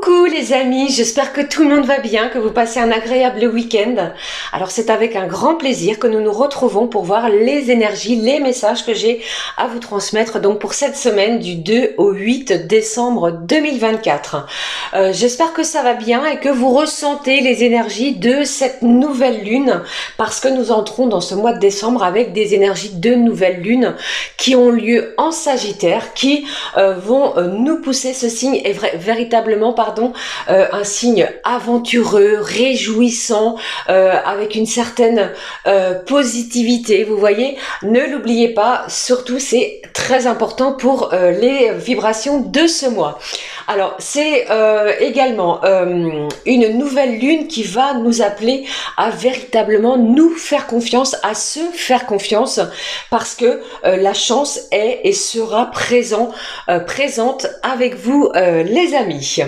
Coucou les amis, j'espère que tout le monde va bien, que vous passez un agréable week-end. Alors c'est avec un grand plaisir que nous nous retrouvons pour voir les énergies, les messages que j'ai à vous transmettre donc pour cette semaine du 2 au 8 décembre 2024. J'espère que ça va bien et que vous ressentez les énergies de cette nouvelle lune parce que nous entrons dans ce mois de décembre avec des énergies de nouvelle lune qui ont lieu en Sagittaire, qui vont nous pousser. Ce signe est véritablement un signe aventureux, réjouissant, avec une certaine positivité, vous voyez. Ne l'oubliez pas, surtout c'est très important pour les vibrations de ce mois. Alors c'est également une nouvelle lune qui va nous appeler à véritablement nous faire confiance, à se faire confiance, parce que la chance est et sera présente avec vous les amis.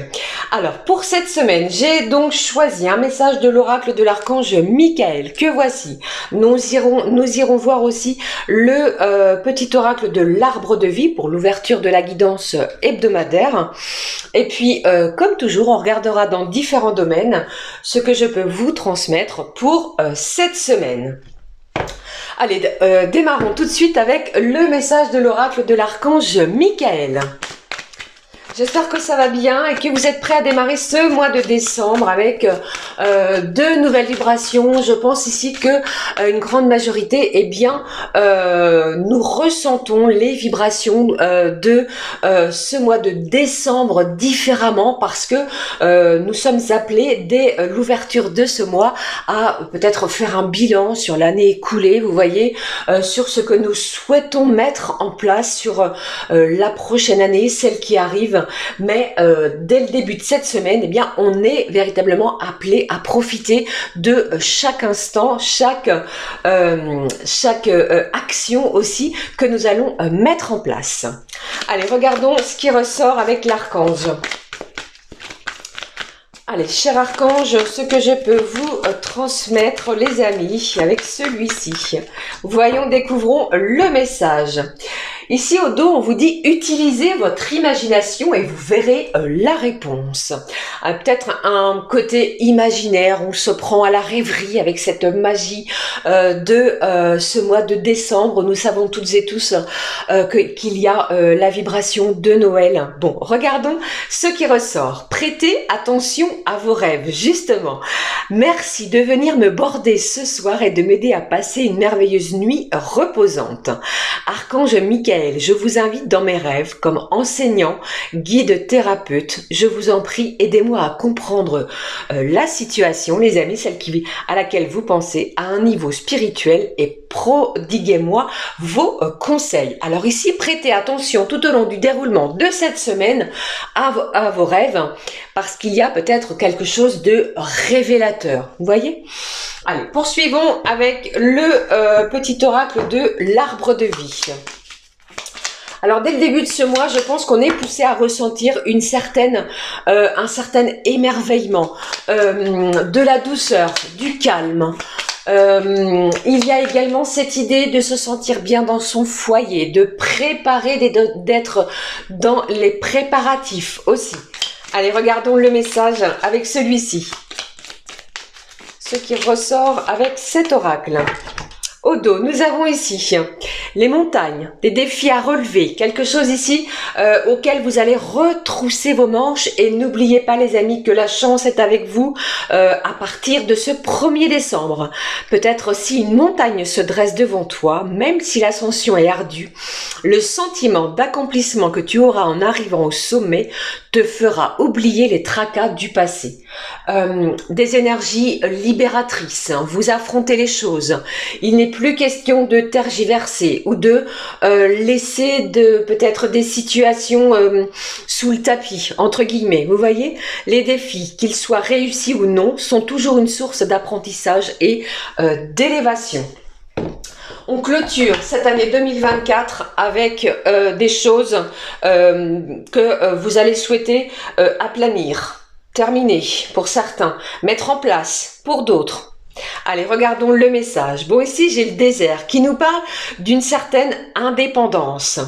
Alors pour cette semaine, j'ai donc choisi un message de l'oracle de l'archange Michael que voici. Nous irons voir aussi le petit oracle de l'arbre de vie pour l'ouverture de la guidance hebdomadaire. Et puis comme toujours, on regardera dans différents domaines ce que je peux vous transmettre pour cette semaine. Allez, démarrons tout de suite avec le message de l'oracle de l'archange Michael. J'espère que ça va bien et que vous êtes prêts à démarrer ce mois de décembre avec de nouvelles vibrations. Je pense ici que une grande majorité, eh bien, nous ressentons les vibrations de ce mois de décembre différemment parce que nous sommes appelés dès l'ouverture de ce mois à peut-être faire un bilan sur l'année écoulée, vous voyez, sur ce que nous souhaitons mettre en place sur la prochaine année, celle qui arrive. Mais dès le début de cette semaine, eh bien, on est véritablement appelé à profiter de chaque instant, chaque action aussi que nous allons mettre en place. Allez, regardons ce qui ressort avec l'archange. Allez, cher archange, ce que je peux vous transmettre, les amis, avec celui-ci. Voyons, découvrons le message. Ici au dos, on vous dit utilisez votre imagination et vous verrez la réponse. Peut-être un côté imaginaire, on se prend à la rêverie avec cette magie de ce mois de décembre. Nous savons toutes et tous qu'il y a la vibration de Noël. Bon, regardons ce qui ressort. Prêtez attention à vos rêves, justement. Merci de venir me border ce soir et de m'aider à passer une merveilleuse nuit reposante. Archange Michael, je vous invite dans mes rêves comme enseignant, guide, thérapeute. Je vous en prie, aidez-moi à comprendre la situation, les amis, celle à laquelle vous pensez, à un niveau spirituel et prodiguez-moi vos conseils. Alors ici, prêtez attention tout au long du déroulement de cette semaine à vos rêves parce qu'il y a peut-être quelque chose de révélateur. Vous voyez ? Allez, poursuivons avec le petit oracle de l'arbre de vie. Alors dès le début de ce mois, je pense qu'on est poussé à ressentir un certain émerveillement, de la douceur, du calme. Il y a également cette idée de se sentir bien dans son foyer, de préparer, d'être dans les préparatifs aussi. Allez, regardons le message avec celui-ci. Ce qui ressort avec cet oracle. Au dos, nous avons ici les montagnes, des défis à relever, quelque chose ici auquel vous allez retrousser vos manches et n'oubliez pas les amis que la chance est avec vous à partir de ce 1er décembre. Peut-être si une montagne se dresse devant toi, même si l'ascension est ardue, le sentiment d'accomplissement que tu auras en arrivant au sommet te fera oublier les tracas du passé. Des énergies libératrices, hein, vous affrontez les choses. Il n'est plus question de tergiverser ou de laisser peut-être des situations sous le tapis, entre guillemets. Vous voyez, les défis, qu'ils soient réussis ou non, sont toujours une source d'apprentissage et d'élévation. On clôture cette année 2024 avec des choses que vous allez souhaiter aplanir, terminer pour certains, mettre en place pour d'autres. Allez, regardons le message. Bon, ici, j'ai le désert qui nous parle d'une certaine indépendance.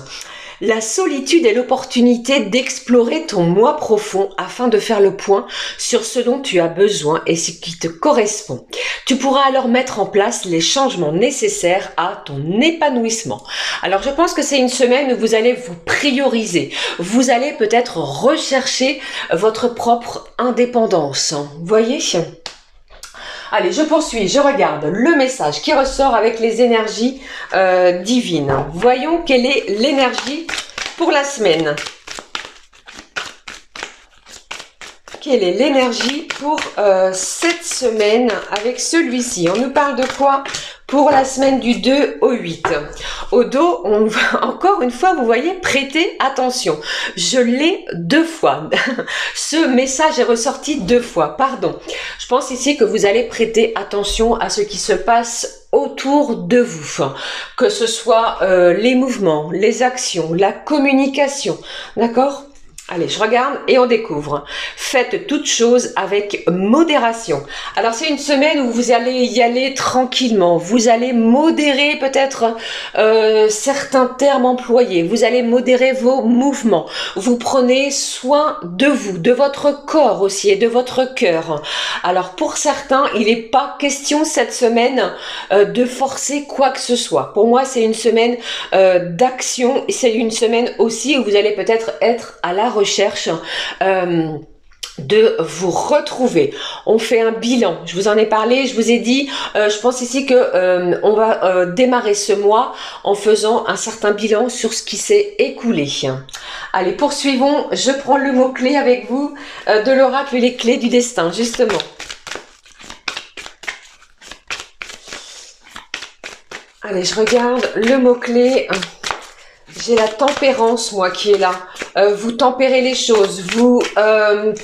La solitude est l'opportunité d'explorer ton moi profond afin de faire le point sur ce dont tu as besoin et ce qui te correspond. Tu pourras alors mettre en place les changements nécessaires à ton épanouissement. Alors je pense que c'est une semaine où vous allez vous prioriser. Vous allez peut-être rechercher votre propre indépendance. Vous voyez ? Allez, je poursuis, je regarde le message qui ressort avec les énergies divines. Voyons quelle est l'énergie pour la semaine. Quelle est l'énergie pour cette semaine avec celui-ci? On nous parle de quoi pour la semaine du 2 au 8? Au dos, on va encore une fois, vous voyez, prêtez attention. Je l'ai 2 fois. Ce message est ressorti 2 fois, pardon. Je pense ici que vous allez prêter attention à ce qui se passe autour de vous, que ce soit les mouvements, les actions, la communication, d'accord ? Allez, je regarde et on découvre. Faites toutes choses avec modération. Alors, c'est une semaine où vous allez y aller tranquillement. Vous allez modérer peut-être certains termes employés. Vous allez modérer vos mouvements. Vous prenez soin de vous, de votre corps aussi et de votre cœur. Alors, pour certains, il n'est pas question cette semaine de forcer quoi que ce soit. Pour moi, c'est une semaine d'action. C'est une semaine aussi où vous allez peut-être être à la recherche de vous retrouver. On fait un bilan. Je vous en ai parlé, je vous ai dit, je pense ici que on va démarrer ce mois en faisant un certain bilan sur ce qui s'est écoulé. Allez, poursuivons. Je prends le mot-clé avec vous de l'oracle Les Clés du Destin, justement. Allez, je regarde le mot-clé. J'ai la tempérance, moi, qui est là. Vous tempérez les choses. Vous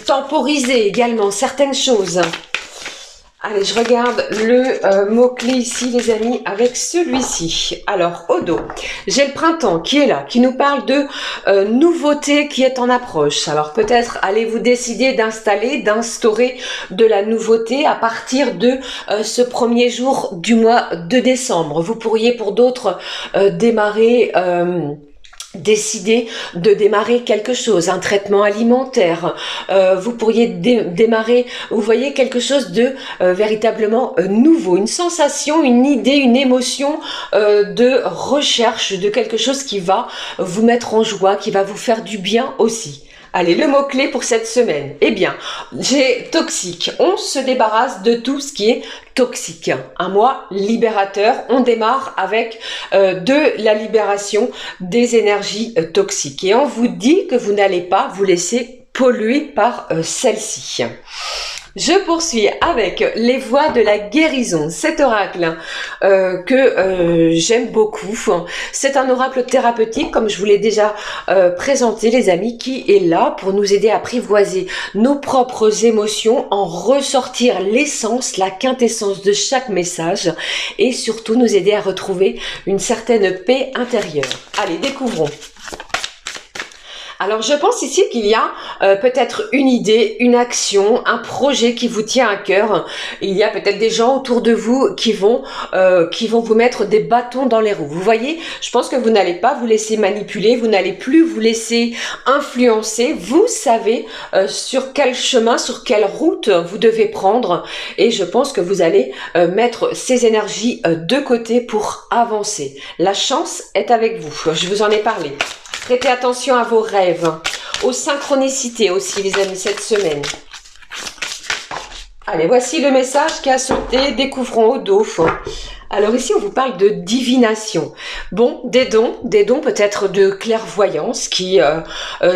temporisez également certaines choses. Allez, je regarde le mot-clé ici, les amis, avec celui-ci. Alors, au dos, j'ai le printemps qui est là, qui nous parle de nouveauté qui est en approche. Alors, peut-être allez-vous décider d'instaurer de la nouveauté à partir de ce premier jour du mois de décembre. Vous pourriez, pour d'autres, décider de démarrer quelque chose, un traitement alimentaire, vous pourriez démarrer, vous voyez, quelque chose de véritablement nouveau, une sensation, une idée, une émotion de recherche de quelque chose qui va vous mettre en joie, qui va vous faire du bien aussi. Allez, le mot-clé pour cette semaine. Eh bien, j'ai toxique. On se débarrasse de tout ce qui est toxique. Un mois libérateur. On démarre avec de la libération des énergies toxiques. Et on vous dit que vous n'allez pas vous laisser polluer par celle-ci. Je poursuis avec les voies de la guérison. Cet oracle que j'aime beaucoup. C'est un oracle thérapeutique, comme je vous l'ai déjà présenté, les amis, qui est là pour nous aider à apprivoiser nos propres émotions, en ressortir l'essence, la quintessence de chaque message et surtout nous aider à retrouver une certaine paix intérieure. Allez, découvrons. Alors, je pense ici qu'il y a peut-être une idée, une action, un projet qui vous tient à cœur. Il y a peut-être des gens autour de vous qui vont vous mettre des bâtons dans les roues. Vous voyez, je pense que vous n'allez pas vous laisser manipuler, vous n'allez plus vous laisser influencer. Vous savez sur quel chemin, sur quelle route vous devez prendre. Et je pense que vous allez mettre ces énergies de côté pour avancer. La chance est avec vous. Je vous en ai parlé. Prêtez attention à vos rêves, aux synchronicités aussi, les amis, cette semaine. Allez, voici le message qui a sauté. Découvrons au dos. Alors ici, on vous parle de divination. Bon, des dons peut-être de clairvoyance qui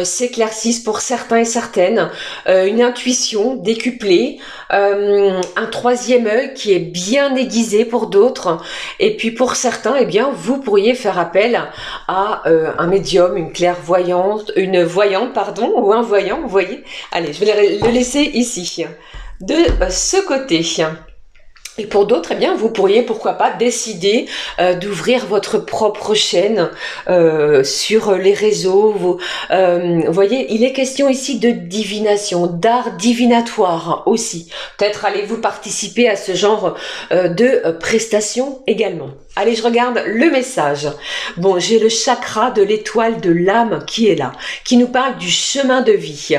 s'éclaircissent pour certains et certaines. Une intuition décuplée, un troisième œil qui est bien aiguisé pour d'autres. Et puis pour certains, eh bien, vous pourriez faire appel à un médium, une voyante, pardon, ou un voyant, vous voyez. Allez, je vais le laisser ici, de ce côté. Et pour d'autres, eh bien, vous pourriez, pourquoi pas, décider d'ouvrir votre propre chaîne sur les réseaux. Vous voyez, il est question ici de divination, d'art divinatoire aussi. Peut-être allez-vous participer à ce genre de prestations également. Allez, je regarde le message. Bon, j'ai le chakra de l'étoile de l'âme qui est là, qui nous parle du chemin de vie,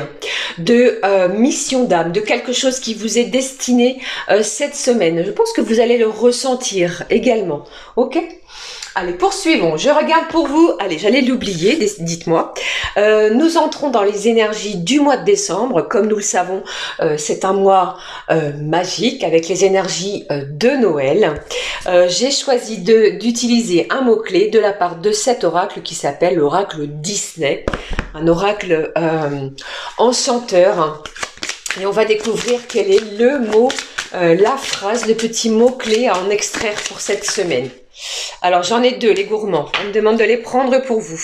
de mission d'âme, de quelque chose qui vous est destiné cette semaine. Je pense que vous allez le ressentir également. Ok ? Allez, poursuivons. Je regarde pour vous. Allez, j'allais l'oublier, dites-moi. Nous entrons dans les énergies du mois de décembre. Comme nous le savons, c'est un mois magique avec les énergies de Noël. J'ai choisi d'utiliser un mot-clé de la part de cet oracle qui s'appelle l'oracle Disney. Un oracle enchanteur. Et on va découvrir quel est le mot, la phrase, le petit mot-clé à en extraire pour cette semaine. Alors, j'en ai deux, les gourmands. On me demande de les prendre pour vous.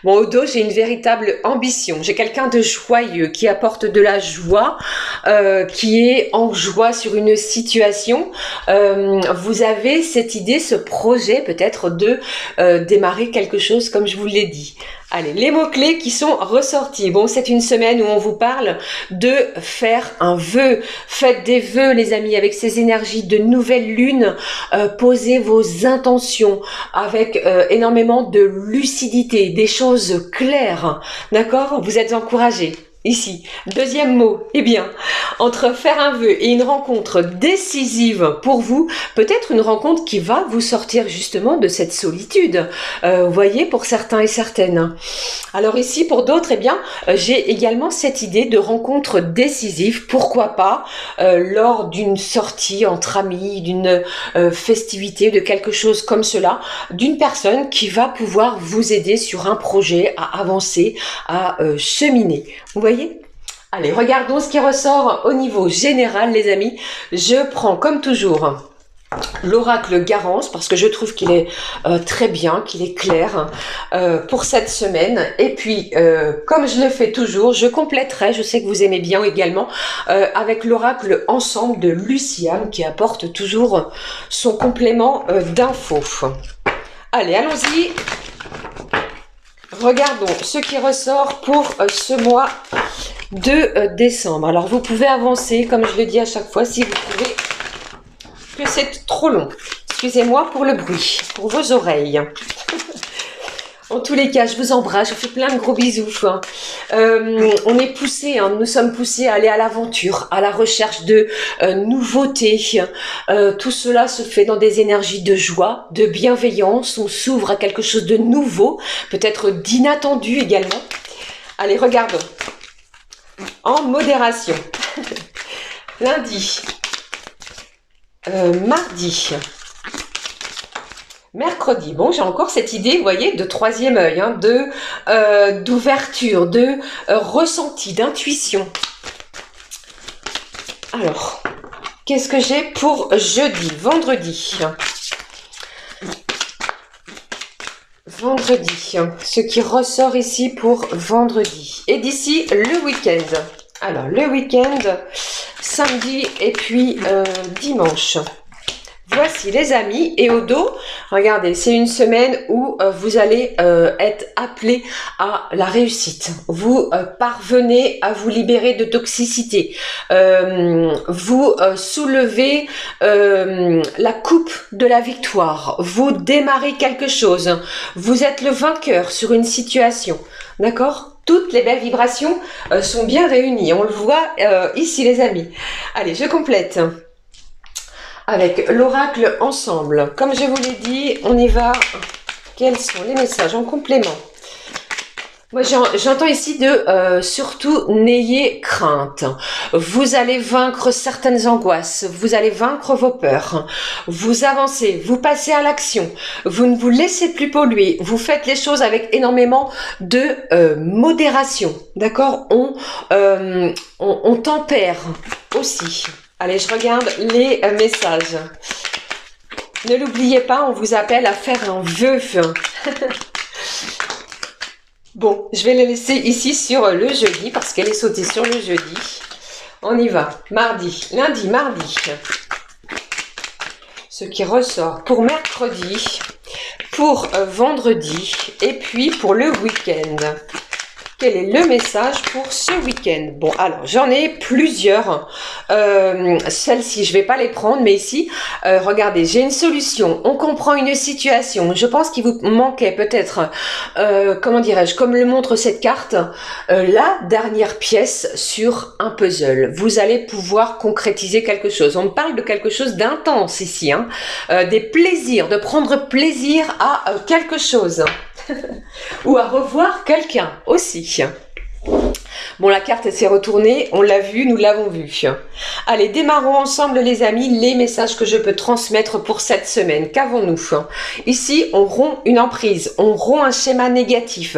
Bon, au dos, j'ai une véritable ambition. J'ai quelqu'un de joyeux qui apporte de la joie, qui est en joie sur une situation. Vous avez cette idée, ce projet peut-être de démarrer quelque chose comme je vous l'ai dit. Allez, les mots-clés qui sont ressortis. Bon, c'est une semaine où on vous parle de faire un vœu. Faites des vœux, les amis, avec ces énergies de nouvelle lune. Posez vos intentions avec énormément de lucidité, des choses claires. D'accord ? Vous êtes encouragés. Ici, deuxième mot, eh bien, entre faire un vœu et une rencontre décisive pour vous, peut-être une rencontre qui va vous sortir justement de cette solitude, vous voyez, pour certains et certaines. Alors ici, pour d'autres, eh bien, j'ai également cette idée de rencontre décisive, pourquoi pas, lors d'une sortie entre amis, d'une festivité, de quelque chose comme cela, d'une personne qui va pouvoir vous aider sur un projet à avancer, à cheminer. Vous voyez ? Allez, regardons ce qui ressort au niveau général, les amis. Je prends comme toujours l'oracle Garance parce que je trouve qu'il est très bien, qu'il est clair pour cette semaine. Et puis, comme je le fais toujours, je compléterai, je sais que vous aimez bien également, avec l'oracle Ensemble de Luciane qui apporte toujours son complément d'infos. Allez, allons-y. Regardons ce qui ressort pour ce mois de décembre. Alors, vous pouvez avancer, comme je le dis à chaque fois, si vous trouvez que c'est trop long. Excusez-moi pour le bruit, pour vos oreilles. En tous les cas, je vous embrasse, je vous fais plein de gros bisous. On est poussés, nous sommes poussés à aller à l'aventure, à la recherche de nouveautés. Tout cela se fait dans des énergies de joie, de bienveillance. On s'ouvre à quelque chose de nouveau, peut-être d'inattendu également. Allez, regardons. En modération. Lundi. Mardi. Mercredi, bon, j'ai encore cette idée, vous voyez, de troisième œil, hein, d'ouverture, de ressenti, d'intuition. Alors, qu'est-ce que j'ai pour jeudi, vendredi? Vendredi, ce qui ressort ici pour vendredi. Et d'ici, le week-end. Alors, le week-end, samedi et puis dimanche. Voici les amis, et au dos, regardez, c'est une semaine où vous allez être appelés à la réussite. Vous parvenez à vous libérer de toxicité. Vous soulevez la coupe de la victoire. Vous démarrez quelque chose. Vous êtes le vainqueur sur une situation. D'accord ? Toutes les belles vibrations sont bien réunies. On le voit ici les amis. Allez, je complète. Avec l'oracle Ensemble. Comme je vous l'ai dit, on y va. Quels sont les messages en complément? Moi, j'entends ici surtout, n'ayez crainte. Vous allez vaincre certaines angoisses. Vous allez vaincre vos peurs. Vous avancez, vous passez à l'action. Vous ne vous laissez plus polluer. Vous faites les choses avec énormément de modération. D'accord? On tempère aussi. Allez, je regarde les messages. Ne l'oubliez pas, on vous appelle à faire un vœu. Bon, je vais les laisser ici sur le jeudi parce qu'elle est sautée sur le jeudi. On y va. Mardi, lundi, mardi. Ce qui ressort pour mercredi, pour vendredi et puis pour le week-end. quel est le message pour ce week-end? Bon, alors, j'en ai plusieurs. Celles-ci, je vais pas les prendre, mais ici, regardez, j'ai une solution. On comprend une situation. Je pense qu'il vous manquait peut-être, comment dirais-je, comme le montre cette carte, la dernière pièce sur un puzzle. Vous allez pouvoir concrétiser quelque chose. On parle de quelque chose d'intense ici, hein. Des plaisirs, de prendre plaisir à quelque chose. Ou à revoir quelqu'un aussi. Bon, la carte s'est retournée, on l'a vu, nous l'avons vu. Allez, démarrons ensemble les amis, les messages que je peux transmettre pour cette semaine. Qu'avons-nous? Ici, on rompt une emprise, on rompt un schéma négatif.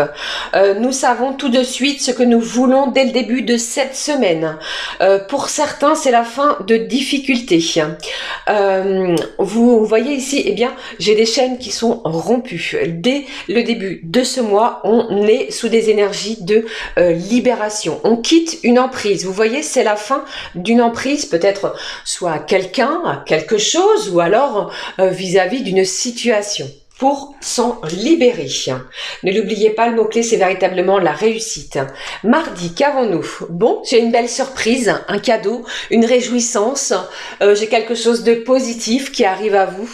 Nous savons tout de suite ce que nous voulons dès le début de cette semaine. Pour certains, c'est la fin de difficultés. Vous voyez ici, eh bien, j'ai des chaînes qui sont rompues. Dès le début de ce mois, on est sous des énergies de libération. On quitte une emprise. Vous voyez, c'est la fin d'une emprise, peut-être soit à quelqu'un, à quelque chose, ou alors vis-à-vis d'une situation. Pour s'en libérer. Ne l'oubliez pas, le mot-clé, c'est véritablement la réussite. Mardi, qu'avons-nous? Bon, j'ai une belle surprise, un cadeau, une réjouissance. J'ai quelque chose de positif qui arrive à vous.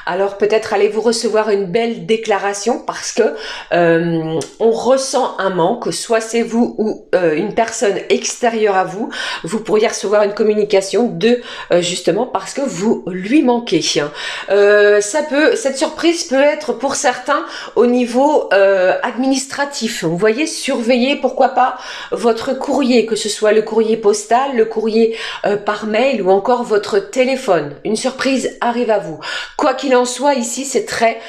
Alors, peut-être allez-vous recevoir une belle déclaration parce que on ressent un manque, soit c'est vous ou une personne extérieure à vous. Vous pourriez recevoir une communication de justement parce que vous lui manquez. Cette surprise peut être pour certains au niveau administratif. Vous voyez, surveillez pourquoi pas votre courrier, que ce soit le courrier postal, le courrier par mail ou encore votre téléphone. Une surprise arrive à vous. Quoi qu'il en soit, ici c'est très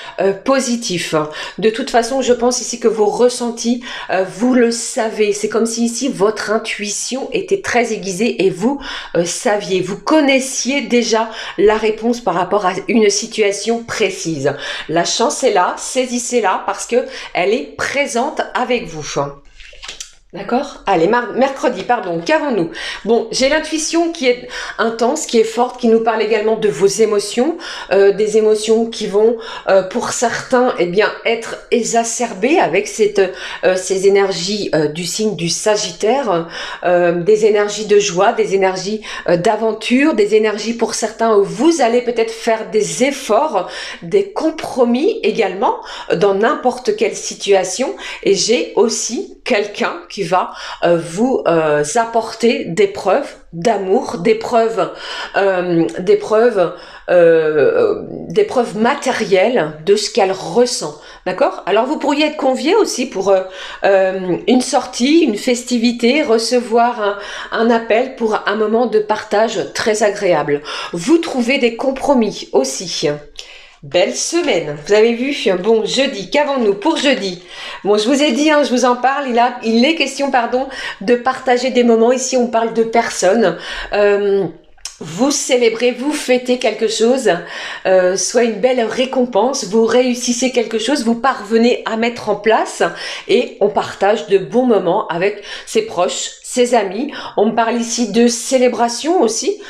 positif. De toute façon, je pense ici que vos ressentis, vous le savez. C'est comme si ici votre intuition était très aiguisée et vous saviez, vous connaissiez déjà la réponse par rapport à une situation précise. La chance est là, saisissez-la parce que elle est présente avec vous. D'accord? Allez, mercredi, pardon, qu'avons-nous? Bon, j'ai l'intuition qui est intense, qui est forte, qui nous parle également de vos émotions, des émotions qui vont, pour certains, eh bien, être exacerbées avec ces énergies du signe du Sagittaire, des énergies de joie, des énergies d'aventure, des énergies pour certains où vous allez peut-être faire des efforts, des compromis également dans n'importe quelle situation. Et j'ai aussi quelqu'un qui va vous apporter des preuves d'amour, des preuves matérielles de ce qu'elle ressent. D'accord? Alors vous pourriez être convié aussi pour une sortie, une festivité, recevoir un appel pour un moment de partage très agréable. Vous trouvez des compromis aussi. Belle semaine, vous avez vu. Bon, jeudi, qu'avons-nous pour jeudi? Bon, je vous ai dit, je vous en parle, il est question, pardon, de partager des moments. Ici, on parle de personnes. Vous célébrez, vous fêtez quelque chose, soit une belle récompense, vous réussissez quelque chose, vous parvenez à mettre en place et on partage de bons moments avec ses proches, ses amis. On me parle ici de célébration aussi,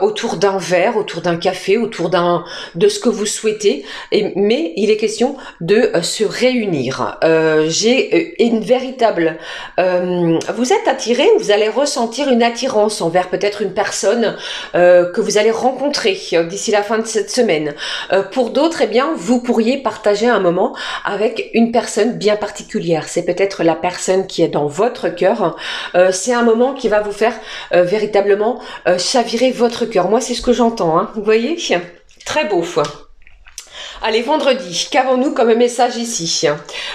autour d'un verre, autour d'un café, autour de ce que vous souhaitez. Mais il est question de se réunir. J'ai une véritable... vous êtes attiré, vous allez ressentir une attirance envers peut-être une personne que vous allez rencontrer d'ici la fin de cette semaine. Pour d'autres, eh bien, vous pourriez partager un moment avec une personne bien particulière. C'est peut-être la personne qui est dans votre cœur. C'est un moment qui va vous faire véritablement chavirer votre cœur. Moi, c'est ce que j'entends. Vous voyez? Très beau. Allez, vendredi, qu'avons-nous comme message ici?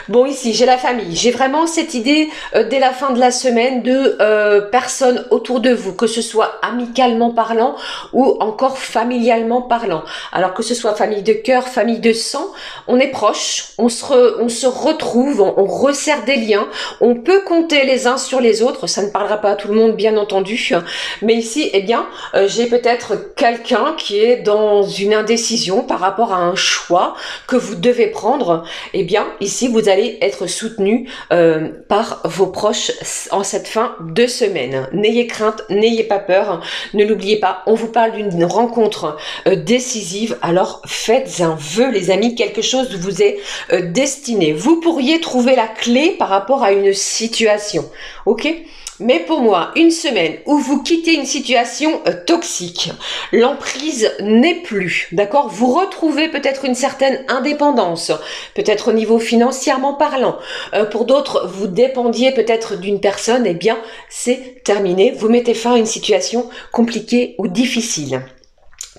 Bon, ici, j'ai la famille. J'ai vraiment cette idée, dès la fin de la semaine, de personnes autour de vous, que ce soit amicalement parlant ou encore familialement parlant. Alors que ce soit famille de cœur, famille de sang, on est proches, on se retrouve, on resserre des liens, on peut compter les uns sur les autres. Ça ne parlera pas à tout le monde, bien entendu. Mais ici, eh bien, j'ai peut-être quelqu'un qui est dans une indécision par rapport à un choix choix que vous devez prendre, eh bien ici vous allez être soutenu par vos proches en cette fin de semaine. N'ayez crainte, n'ayez pas peur, ne l'oubliez pas, on vous parle d'une rencontre décisive, alors faites un vœu les amis, quelque chose vous est destiné. Vous pourriez trouver la clé par rapport à une situation, ok? Mais pour moi, une semaine où vous quittez une situation toxique, l'emprise n'est plus, d'accord? Vous retrouvez peut-être une certaine indépendance, peut-être au niveau financièrement parlant. Pour d'autres, vous dépendiez peut-être d'une personne, eh bien, c'est terminé. Vous mettez fin à une situation compliquée ou difficile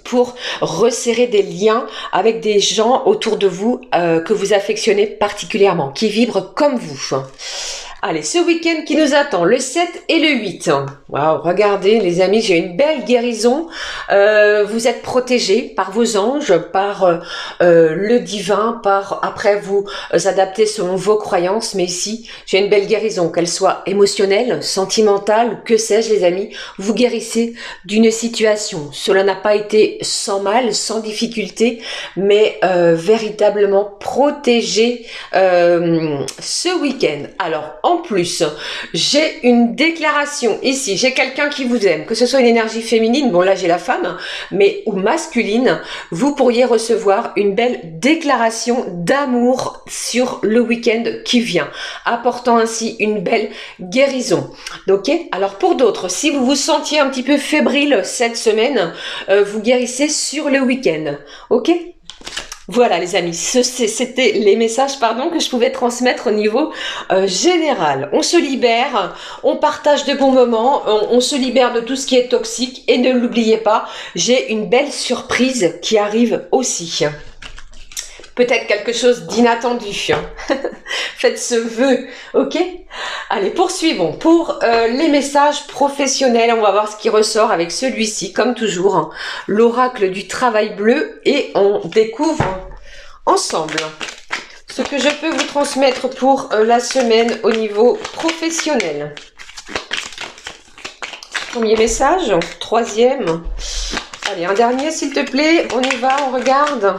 pour resserrer des liens avec des gens autour de vous que vous affectionnez particulièrement, qui vibrent comme vous. Allez, ce week-end qui nous attend, le 7 et le 8. Waouh, regardez les amis, j'ai une belle guérison. Vous êtes protégés par vos anges, par le divin, après vous adaptez selon vos croyances. Mais ici, j'ai une belle guérison, qu'elle soit émotionnelle, sentimentale, que sais-je les amis. Vous guérissez d'une situation. Cela n'a pas été sans mal, sans difficulté, mais véritablement protégé ce week-end. Alors, en plus, j'ai une déclaration ici, j'ai quelqu'un qui vous aime, que ce soit une énergie féminine, bon là j'ai la femme, mais ou masculine, vous pourriez recevoir une belle déclaration d'amour sur le week-end qui vient, apportant ainsi une belle guérison. Ok? Alors pour d'autres, si vous vous sentiez un petit peu fébrile cette semaine, vous guérissez sur le week-end. Ok? Voilà les amis, c'était les messages que je pouvais transmettre au niveau général. On se libère, on partage de bons moments, on se libère de tout ce qui est toxique et ne l'oubliez pas, j'ai une belle surprise qui arrive aussi. Peut-être quelque chose d'inattendu. Faites ce vœu, ok? Allez, poursuivons. Pour les messages professionnels, on va voir ce qui ressort avec celui-ci, comme toujours, hein, l'oracle du travail bleu, et on découvre ensemble ce que je peux vous transmettre pour la semaine au niveau professionnel. Premier message, troisième. Allez, un dernier s'il te plaît, on y va, on regarde.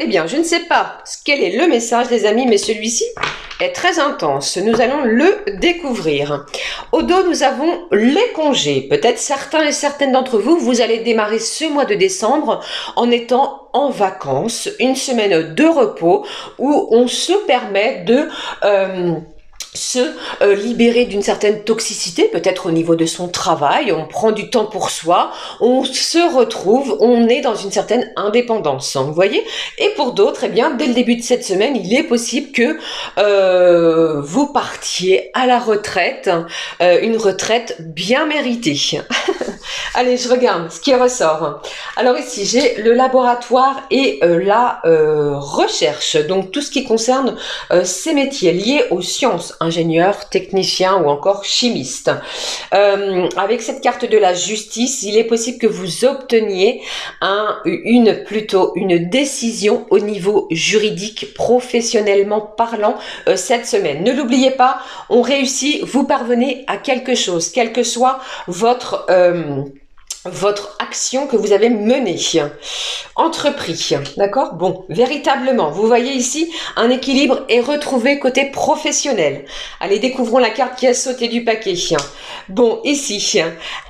Eh bien, je ne sais pas quel est le message, les amis, mais celui-ci est très intense. Nous allons le découvrir. Au dos, nous avons les congés. Peut-être certains et certaines d'entre vous, vous allez démarrer ce mois de décembre en étant en vacances, une semaine de repos où on se permet de se libérer d'une certaine toxicité, peut-être au niveau de son travail, on prend du temps pour soi, on se retrouve, on est dans une certaine indépendance, hein, vous voyez. Et pour d'autres, eh bien, dès le début de cette semaine, il est possible que vous partiez à la retraite, une retraite bien méritée. Allez, je regarde ce qui ressort. Alors ici, j'ai le laboratoire et la recherche, donc tout ce qui concerne ces métiers liés aux sciences, ingénieur, technicien ou encore chimiste. Avec cette carte de la justice, il est possible que vous obteniez une décision au niveau juridique, professionnellement parlant, cette semaine. Ne l'oubliez pas, on réussit, vous parvenez à quelque chose, quel que soit votre action que vous avez menée, entrepris, d'accord? Bon, véritablement, vous voyez ici, un équilibre est retrouvé côté professionnel. Allez, découvrons la carte qui a sauté du paquet. Bon, ici,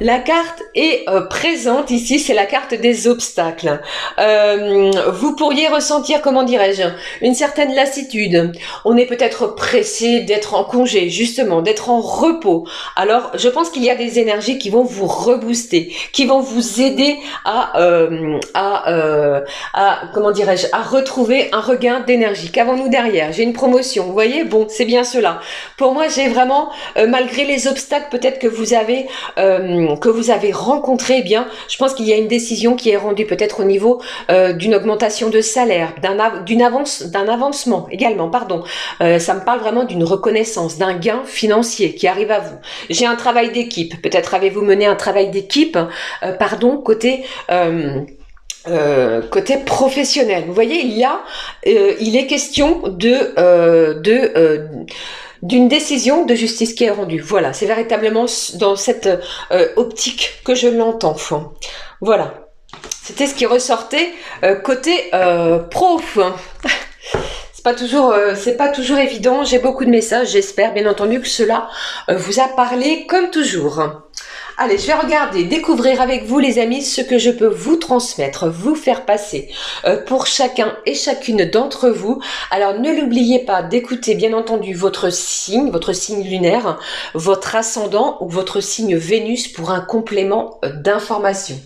la carte est présente, ici, c'est la carte des obstacles. Vous pourriez ressentir, comment dirais-je, une certaine lassitude. On est peut-être pressé d'être en congé, justement, d'être en repos. Alors, je pense qu'il y a des énergies qui vont vous rebooster, qui vont vous aider à comment dirais-je, à retrouver un regain d'énergie. Qu'avons-nous derrière? J'ai une promotion, vous voyez? Bon, c'est bien cela. Pour moi, j'ai vraiment, malgré les obstacles peut-être que vous avez rencontrés, eh bien, je pense qu'il y a une décision qui est rendue peut-être au niveau d'une augmentation de salaire, d'un avancement également, pardon. Ça me parle vraiment d'une reconnaissance, d'un gain financier qui arrive à vous. J'ai un travail d'équipe. Peut-être avez-vous mené un travail d'équipe, côté professionnel. Vous voyez, il est question d'une décision de justice qui est rendue. Voilà, c'est véritablement dans cette optique que je l'entends. Voilà. C'était ce qui ressortait côté pro. C'est pas toujours évident. J'ai beaucoup de messages. J'espère bien entendu que cela vous a parlé comme toujours. Allez, je vais regarder, découvrir avec vous les amis ce que je peux vous transmettre, vous faire passer pour chacun et chacune d'entre vous. Alors ne l'oubliez pas d'écouter bien entendu votre signe lunaire, votre ascendant ou votre signe Vénus pour un complément d'information.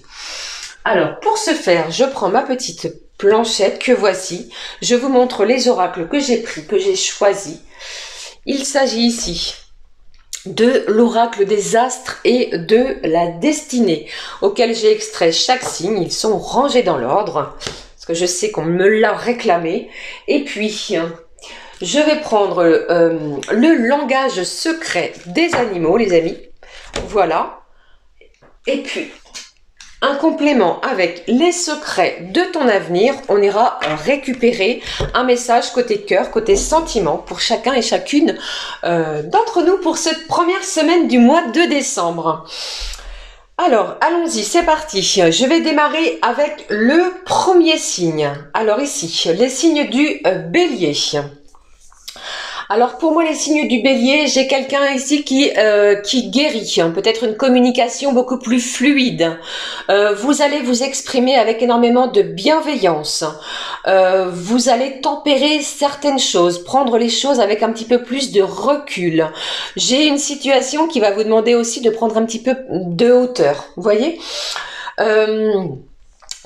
Alors pour ce faire, je prends ma petite planchette que voici. Je vous montre les oracles que j'ai pris, que j'ai choisis. Il s'agit ici de l'oracle des astres et de la destinée, auquel j'ai extrait chaque signe. Ils sont rangés dans l'ordre, parce que je sais qu'on me l'a réclamé. Et puis, je vais prendre le langage secret des animaux, les amis. Voilà. Et puis, un complément avec les secrets de ton avenir. On ira récupérer un message côté cœur, côté sentiment pour chacun et chacune d'entre nous pour cette première semaine du mois de décembre. Alors, allons-y, c'est parti. Je vais démarrer avec le premier signe. Alors ici, les signes du bélier. Alors pour moi les signes du bélier, j'ai quelqu'un ici qui guérit, peut-être une communication beaucoup plus fluide. Vous allez vous exprimer avec énormément de bienveillance. Vous allez tempérer certaines choses, prendre les choses avec un petit peu plus de recul. J'ai une situation qui va vous demander aussi de prendre un petit peu de hauteur, vous voyez.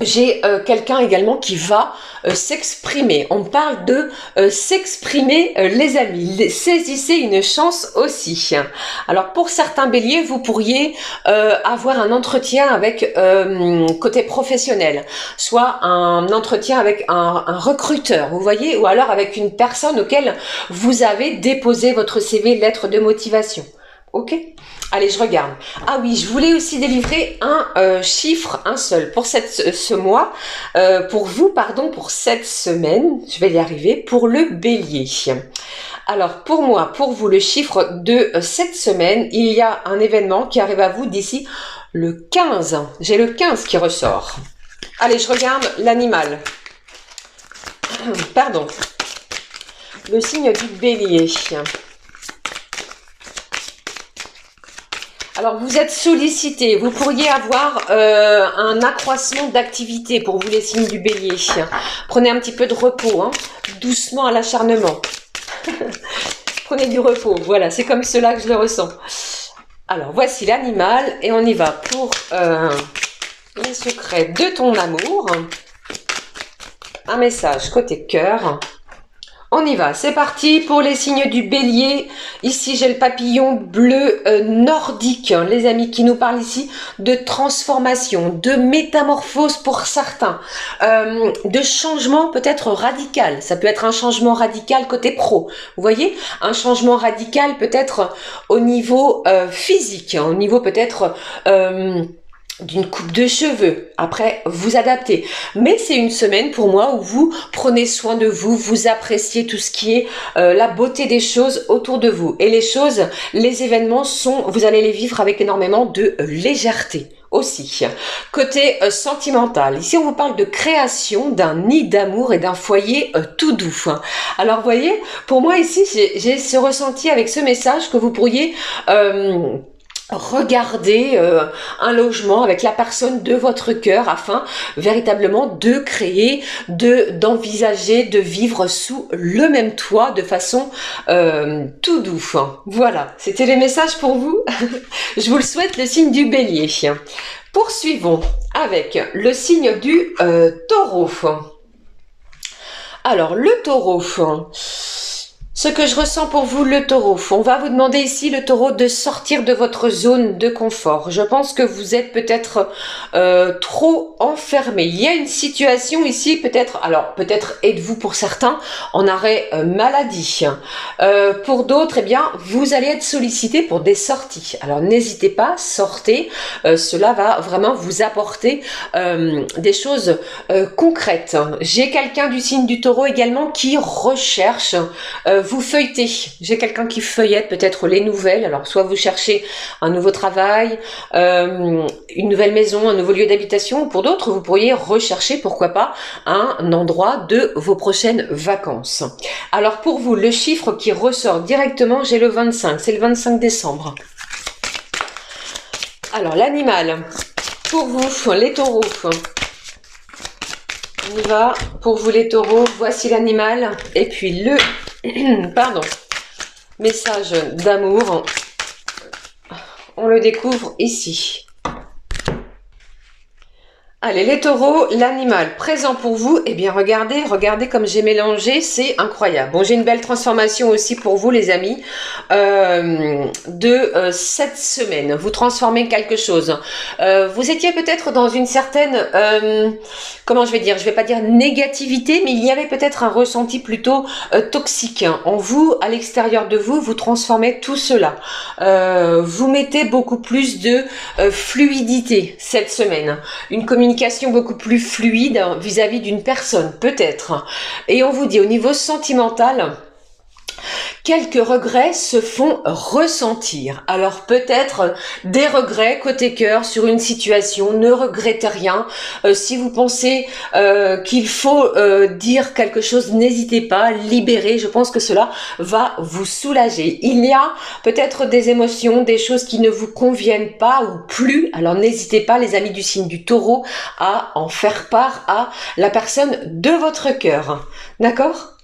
J'ai quelqu'un également qui va s'exprimer. On parle de s'exprimer, les amis. Saisissez une chance aussi. Alors pour certains béliers, vous pourriez avoir un entretien avec côté professionnel, soit un entretien avec un recruteur, vous voyez, ou alors avec une personne auquel vous avez déposé votre CV, lettre de motivation. Ok? Allez, je regarde. Ah oui, je voulais aussi délivrer un chiffre, un seul, pour ce mois, pour vous, pardon, pour cette semaine, je vais y arriver, pour le bélier. Alors, pour moi, pour vous, le chiffre de cette semaine, il y a un événement qui arrive à vous d'ici le 15. J'ai le 15 qui ressort. Allez, je regarde l'animal. Pardon. Le signe du bélier. Alors, vous êtes sollicité, vous pourriez avoir un accroissement d'activité pour vous les signes du bélier. Prenez un petit peu de repos, hein, doucement à l'acharnement. Prenez du repos, voilà, c'est comme cela que je le ressens. Alors, voici l'animal et on y va pour les secrets de ton amour. Un message côté cœur. On y va, c'est parti pour les signes du bélier. Ici, j'ai le papillon bleu nordique, les amis, qui nous parle ici de transformation, de métamorphose pour certains, de changement peut-être radical. Ça peut être un changement radical côté pro, vous voyez, un changement radical peut-être au niveau physique, au niveau peut-être d'une coupe de cheveux, après vous adaptez. Mais c'est une semaine pour moi où vous prenez soin de vous, vous appréciez tout ce qui est la beauté des choses autour de vous. Et les choses, les événements vous allez les vivre avec énormément de légèreté aussi. Côté sentimental, ici on vous parle de création d'un nid d'amour et d'un foyer tout doux. Alors vous voyez, pour moi ici j'ai ce ressenti avec ce message que vous pourriez regardez un logement avec la personne de votre cœur afin véritablement de créer, d'envisager, de vivre sous le même toit de façon tout doux. Voilà, c'était les messages pour vous. Je vous le souhaite, le signe du bélier. Poursuivons avec le signe du taureau. Alors, le taureau... Ce que je ressens pour vous, le taureau, on va vous demander ici, le taureau, de sortir de votre zone de confort. Je pense que vous êtes peut-être trop enfermé. Il y a une situation ici, peut-être, alors peut-être êtes-vous pour certains en arrêt maladie. Pour d'autres, eh bien, vous allez être sollicité pour des sorties. Alors n'hésitez pas, sortez. Cela va vraiment vous apporter des choses concrètes. J'ai quelqu'un du signe du taureau également qui recherche vous feuilletez. J'ai quelqu'un qui feuillette peut-être les nouvelles. Alors soit vous cherchez un nouveau travail, une nouvelle maison, un nouveau lieu d'habitation. Ou pour d'autres, vous pourriez rechercher, pourquoi pas, un endroit de vos prochaines vacances. Alors pour vous, le chiffre qui ressort directement, j'ai le 25. C'est le 25 décembre. Alors l'animal, pour vous, les taureaux. On y va. Pour vous les taureaux, voici l'animal. Et puis le pardon, message d'amour. On le découvre ici. Allez, les taureaux, l'animal présent pour vous, eh bien regardez comme j'ai mélangé, c'est incroyable. Bon, j'ai une belle transformation aussi pour vous les amis, cette semaine. Vous transformez quelque chose. Vous étiez peut-être dans une certaine, comment je vais dire, je vais pas dire négativité, mais il y avait peut-être un ressenti plutôt toxique. En vous, à l'extérieur de vous, vous transformez tout cela. Vous mettez beaucoup plus de fluidité cette semaine. Une communication beaucoup plus fluide vis-à-vis d'une personne, peut-être. Et on vous dit au niveau sentimental, quelques regrets se font ressentir. Alors peut-être des regrets côté cœur sur une situation, ne regrettez rien. Si vous pensez qu'il faut dire quelque chose, n'hésitez pas, libérez. Je pense que cela va vous soulager. Il y a peut-être des émotions, des choses qui ne vous conviennent pas ou plus. Alors n'hésitez pas les amis du signe du taureau à en faire part à la personne de votre cœur. D'accord ?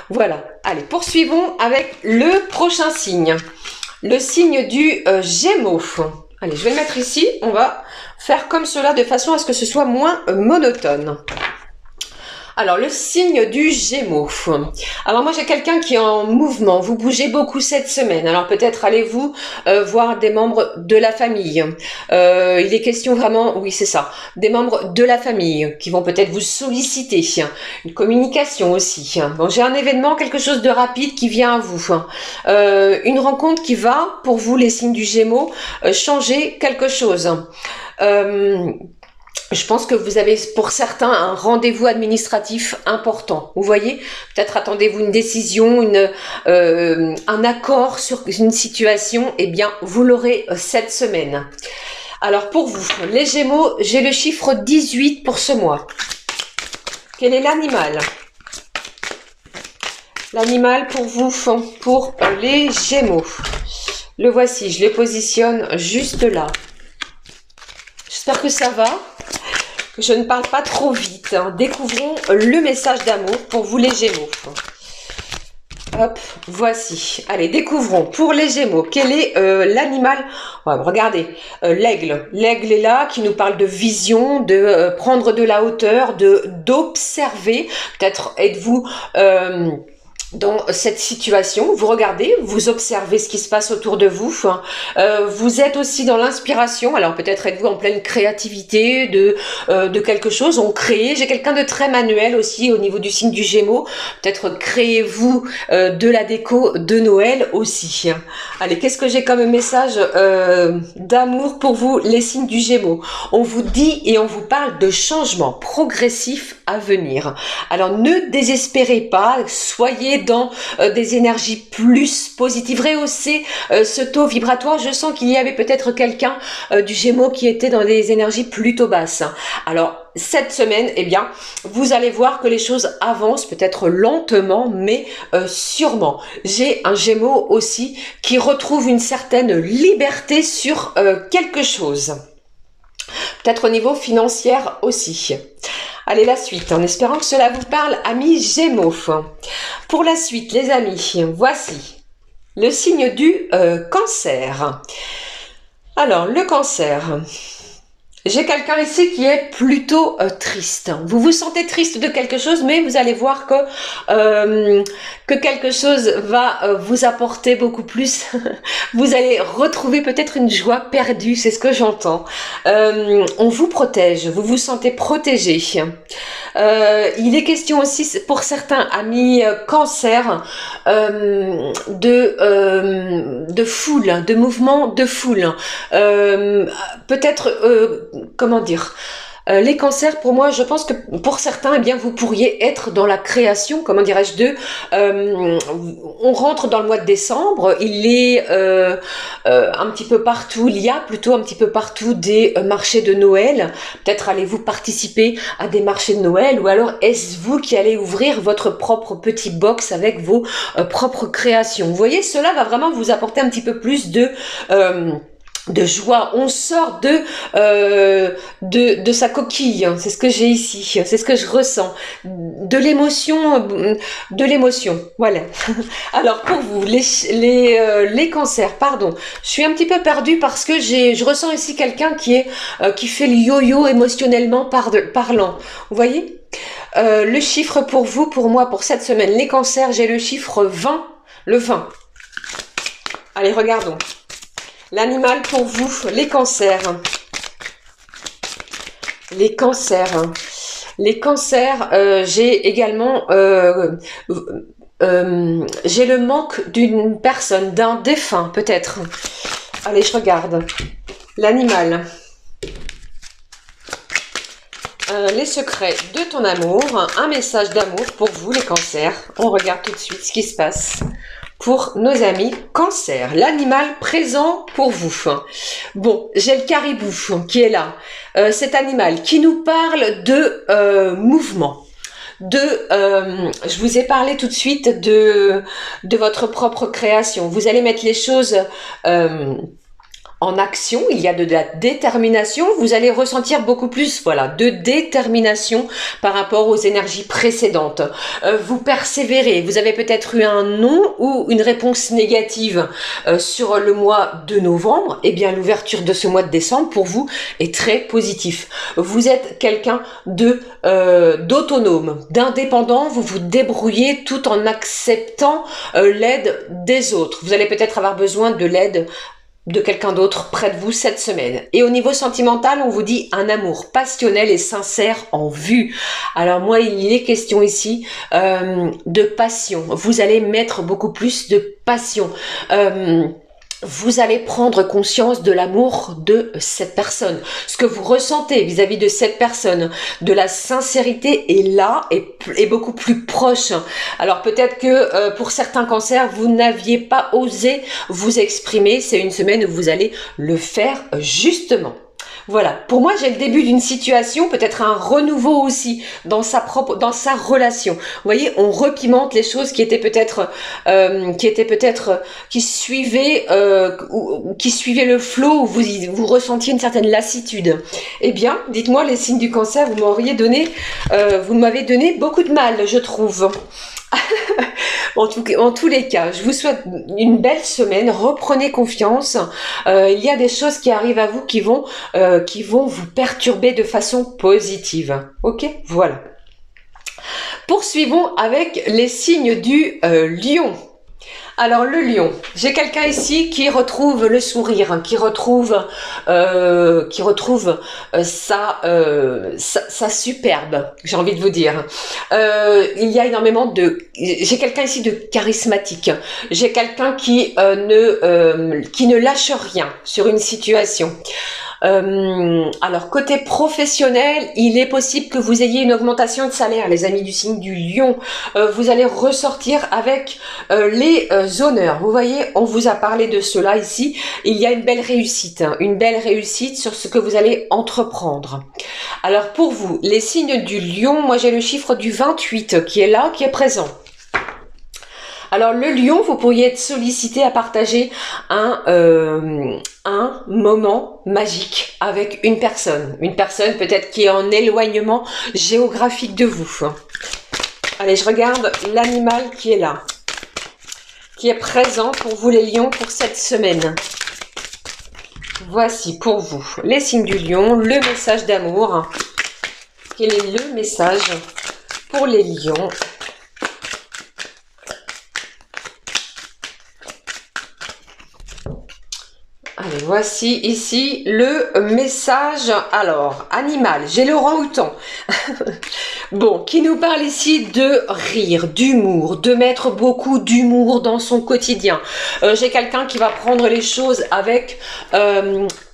Voilà, allez, poursuivons avec le prochain signe. Le signe du Gémeaux. Allez, je vais le mettre ici. On va faire comme cela de façon à ce que ce soit moins monotone. Alors, le signe du Gémeaux. Alors, moi, j'ai quelqu'un qui est en mouvement. Vous bougez beaucoup cette semaine. Alors, peut-être allez-vous voir des membres de la famille. Il est question vraiment, oui, c'est ça, des membres de la famille qui vont peut-être vous solliciter. Une communication aussi. Bon, j'ai un événement, quelque chose de rapide qui vient à vous. Une rencontre qui va, pour vous, les signes du Gémeaux, changer quelque chose. Je pense que vous avez pour certains un rendez-vous administratif important. Vous voyez, peut-être attendez-vous une décision, un accord sur une situation. Eh bien, vous l'aurez cette semaine. Alors pour vous, les Gémeaux, j'ai le chiffre 18 pour ce mois. Quel est l'animal? L'animal pour vous, pour les Gémeaux. Le voici, je le positionne juste là. J'espère que ça va. Que je ne parle pas trop vite. Découvrons le message d'amour pour vous les Gémeaux. Hop, voici. Allez, découvrons pour les Gémeaux. Quel est l'animal? Regardez, l'aigle. L'aigle est là, qui nous parle de vision, de prendre de la hauteur, d'observer. Peut-être êtes-vous dans cette situation, vous regardez, vous observez ce qui se passe autour de vous. Vous êtes aussi dans l'inspiration. Alors peut-être êtes-vous en pleine créativité de quelque chose. On crée. J'ai quelqu'un de très manuel aussi au niveau du signe du Gémeaux. Peut-être créez-vous de la déco de Noël aussi. Allez, qu'est-ce que j'ai comme message d'amour pour vous, les signes du Gémeaux? On vous dit et on vous parle de changements progressifs à venir. Alors ne désespérez pas, soyez dans des énergies plus positives, rehaussez ce taux vibratoire. Je sens qu'il y avait peut-être quelqu'un du Gémeaux qui était dans des énergies plutôt basses. Alors cette semaine, eh bien, vous allez voir que les choses avancent, peut-être lentement, mais sûrement. J'ai un Gémeaux aussi qui retrouve une certaine liberté sur quelque chose. Peut-être au niveau financier aussi. Allez, la suite, en espérant que cela vous parle, amis Gémeaux. Pour la suite, les amis, voici le signe du Cancer. Alors, le Cancer. J'ai quelqu'un ici qui est plutôt triste. Vous vous sentez triste de quelque chose, mais vous allez voir que quelque chose va vous apporter beaucoup plus. Vous allez retrouver peut-être une joie perdue, c'est ce que j'entends. On vous protège, vous vous sentez protégé. Il est question aussi pour certains amis Cancer de foule, de mouvement de foule. Peut-être comment dire, Les cancers, pour moi, je pense que pour certains, eh bien, vous pourriez être dans la création, comment dirais-je, on rentre dans le mois de décembre, il est un petit peu partout, il y a plutôt un petit peu partout des marchés de Noël. Peut-être allez-vous participer à des marchés de Noël, ou alors est-ce vous qui allez ouvrir votre propre petit box avec vos propres créations. Vous voyez, cela va vraiment vous apporter un petit peu plus de joie. On sort de sa coquille, c'est ce que j'ai ici, c'est ce que je ressens, de l'émotion, voilà. Alors pour vous, les cancers, pardon, je suis un petit peu perdue parce que je ressens ici quelqu'un qui fait le yo-yo émotionnellement parlant, vous voyez. Le chiffre pour vous, pour moi, pour cette semaine, les cancers, j'ai le chiffre 20, le 20. Allez, regardons. L'animal pour vous, les cancers. Les cancers. Les cancers, j'ai également... j'ai le manque d'une personne, d'un défunt peut-être. Allez, je regarde. L'animal. Les secrets de ton amour. Un message d'amour pour vous, les cancers. On regarde tout de suite ce qui se passe pour nos amis cancer, l'animal présent pour vous. Bon, j'ai le caribou qui est là, cet animal qui nous parle de mouvement. Je vous ai parlé tout de suite de votre propre création. Vous allez mettre les choses en action, il y a de la détermination, vous allez ressentir beaucoup plus, voilà, de détermination par rapport aux énergies précédentes. Vous persévérez, vous avez peut-être eu un non ou une réponse négative sur le mois de novembre, et bien l'ouverture de ce mois de décembre pour vous est très positif. Vous êtes quelqu'un d'autonome, d'indépendant, vous vous débrouillez tout en acceptant l'aide des autres. Vous allez peut-être avoir besoin de l'aide de quelqu'un d'autre près de vous cette semaine. Et au niveau sentimental, on vous dit un amour passionnel et sincère en vue. Alors moi, il est question ici de passion. Vous allez mettre beaucoup plus de passion. Vous allez prendre conscience de l'amour de cette personne, ce que vous ressentez vis-à-vis de cette personne, de la sincérité est là et beaucoup plus proche. Alors peut-être que pour certains cancers, vous n'aviez pas osé vous exprimer, c'est une semaine où vous allez le faire justement. Voilà, pour moi j'ai le début d'une situation, peut-être un renouveau aussi dans sa relation. Vous voyez, on repimente les choses qui suivaient le flot où vous ressentiez une certaine lassitude. Eh bien, dites-moi les signes du cancer, vous m'avez donné beaucoup de mal, je trouve. En tous les cas, je vous souhaite une belle semaine, reprenez confiance, il y a des choses qui arrivent à vous qui vont vous perturber de façon positive, ok, voilà. Poursuivons avec les signes du lion. Alors le lion, j'ai quelqu'un ici qui retrouve le sourire, qui retrouve sa superbe, j'ai envie de vous dire. Il y a énormément j'ai quelqu'un ici de charismatique, j'ai quelqu'un qui ne lâche rien sur une situation. Alors côté professionnel, il est possible que vous ayez une augmentation de salaire, les amis du signe du lion. Vous allez ressortir avec les honneurs. Vous voyez, on vous a parlé de cela ici. Il y a une belle réussite sur ce que vous allez entreprendre. Alors pour vous, les signes du lion, moi j'ai le chiffre du 28 qui est là, qui est présent. Alors le lion, vous pourriez être sollicité à partager un moment magique avec une personne peut-être qui est en éloignement géographique de vous. Allez, je regarde l'animal qui est là, qui est présent pour vous les lions pour cette semaine. Voici pour vous les signes du lion, le message d'amour. Quel est le message pour les lions ? Allez, voici ici le message. Alors, animal, j'ai le orang-outan. Bon, qui nous parle ici de rire, d'humour, de mettre beaucoup d'humour dans son quotidien. J'ai quelqu'un qui va prendre les choses avec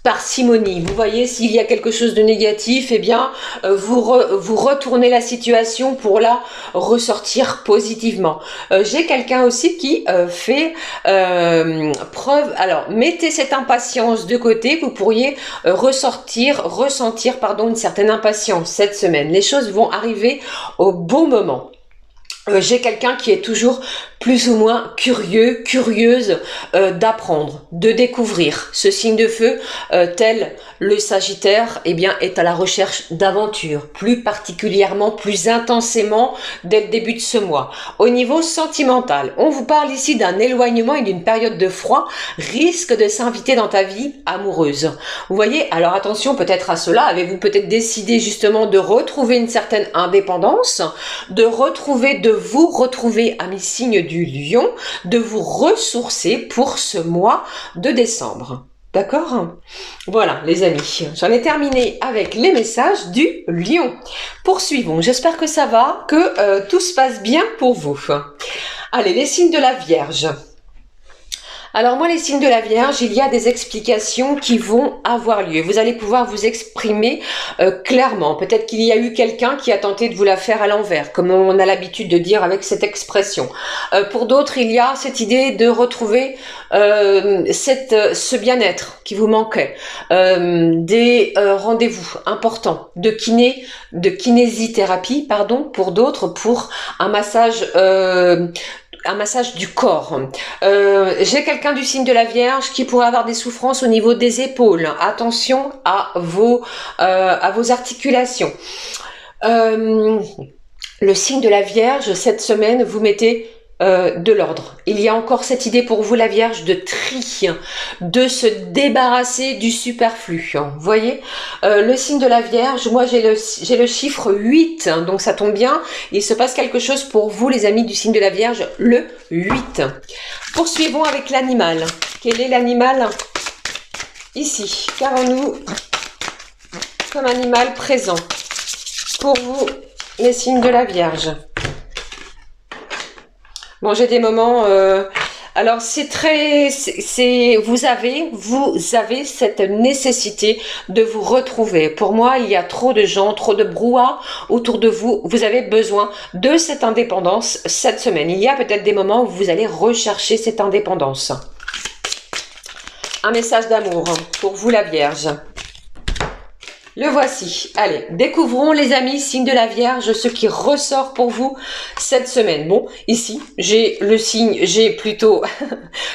parcimonie. Vous voyez, s'il y a quelque chose de négatif, eh bien, vous retournez la situation pour la ressortir positivement. J'ai quelqu'un aussi qui fait preuve. Alors, mettez cette impatience de côté. Vous pourriez ressentir, pardon, une certaine impatience cette semaine. Les choses vont arriver au bon moment. J'ai quelqu'un qui est toujours plus ou moins curieux, curieuse d'apprendre, de découvrir. Ce signe de feu, tel le Sagittaire, eh bien, est à la recherche d'aventure, plus particulièrement, plus intensément dès le début de ce mois. Au niveau sentimental, on vous parle ici d'un éloignement et d'une période de froid, risque de s'inviter dans ta vie amoureuse. Vous voyez, alors attention peut-être à cela, avez-vous peut-être décidé justement de retrouver une certaine indépendance, de vous retrouver, amis signes du Lion, de vous ressourcer pour ce mois de décembre. D'accord? Voilà les amis, j'en ai terminé avec les messages du Lion. Poursuivons, j'espère que ça va, que tout se passe bien pour vous. Allez, les signes de la Vierge. Alors moi, les signes de la Vierge, il y a des explications qui vont avoir lieu. Vous allez pouvoir vous exprimer clairement. Peut-être qu'il y a eu quelqu'un qui a tenté de vous la faire à l'envers, comme on a l'habitude de dire avec cette expression. Pour d'autres, il y a cette idée de retrouver ce bien-être qui vous manquait, des rendez-vous importants de kinésithérapie, pardon, pour d'autres, pour un massage du corps. J'ai quelqu'un du signe de la Vierge qui pourrait avoir des souffrances au niveau des épaules. Attention à vos articulations. Le signe de la Vierge, cette semaine, vous mettez de l'ordre. Il y a encore cette idée pour vous, la Vierge, de tri, de se débarrasser du superflu. Vous voyez, le signe de la Vierge, moi j'ai le chiffre 8, donc ça tombe bien. Il se passe quelque chose pour vous, les amis du signe de la Vierge, le 8. Poursuivons avec l'animal. Quel est l'animal ici? Qu'avons-nous comme animal présent pour vous, les signes de la Vierge? Bon, j'ai des moments. Alors vous avez cette nécessité de vous retrouver. Pour moi, il y a trop de gens, trop de brouhaha autour de vous. Vous avez besoin de cette indépendance cette semaine. Il y a peut-être des moments où vous allez rechercher cette indépendance. Un message d'amour pour vous, la Vierge. Le voici. Allez, découvrons les amis, signe de la Vierge, ce qui ressort pour vous cette semaine. Bon, ici, j'ai plutôt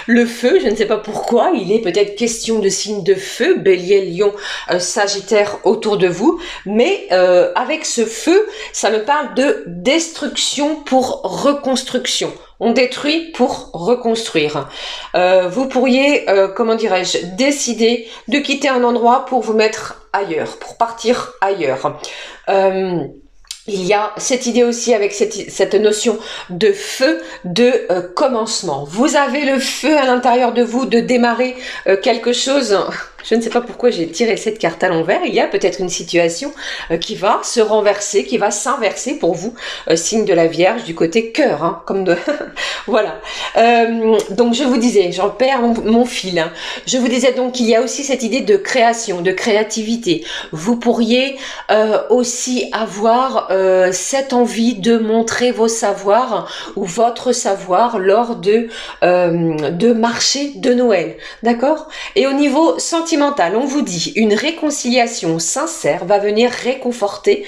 le feu, je ne sais pas pourquoi, il est peut-être question de signe de feu, Bélier, Lion, Sagittaire autour de vous, mais avec ce feu, ça me parle de destruction pour reconstruction. On détruit pour reconstruire. Vous pourriez, comment dirais-je, décider de quitter un endroit pour vous mettre ailleurs, pour partir ailleurs. Il y a cette idée aussi avec cette notion de feu, de commencement. Vous avez le feu à l'intérieur de vous de démarrer quelque chose. Je ne sais pas pourquoi j'ai tiré cette carte à l'envers. Il y a peut-être une situation qui va se renverser, qui va s'inverser pour vous, signe de la Vierge, du côté cœur, hein, comme de... Voilà. Donc je vous disais, j'en perds mon fil. Hein. Je vous disais donc qu'il y a aussi cette idée de création, de créativité. Vous pourriez aussi avoir cette envie de montrer vos savoirs ou votre savoir lors de marchés de Noël. D'accord? Et au niveau sentimental, on vous dit une réconciliation sincère va venir réconforter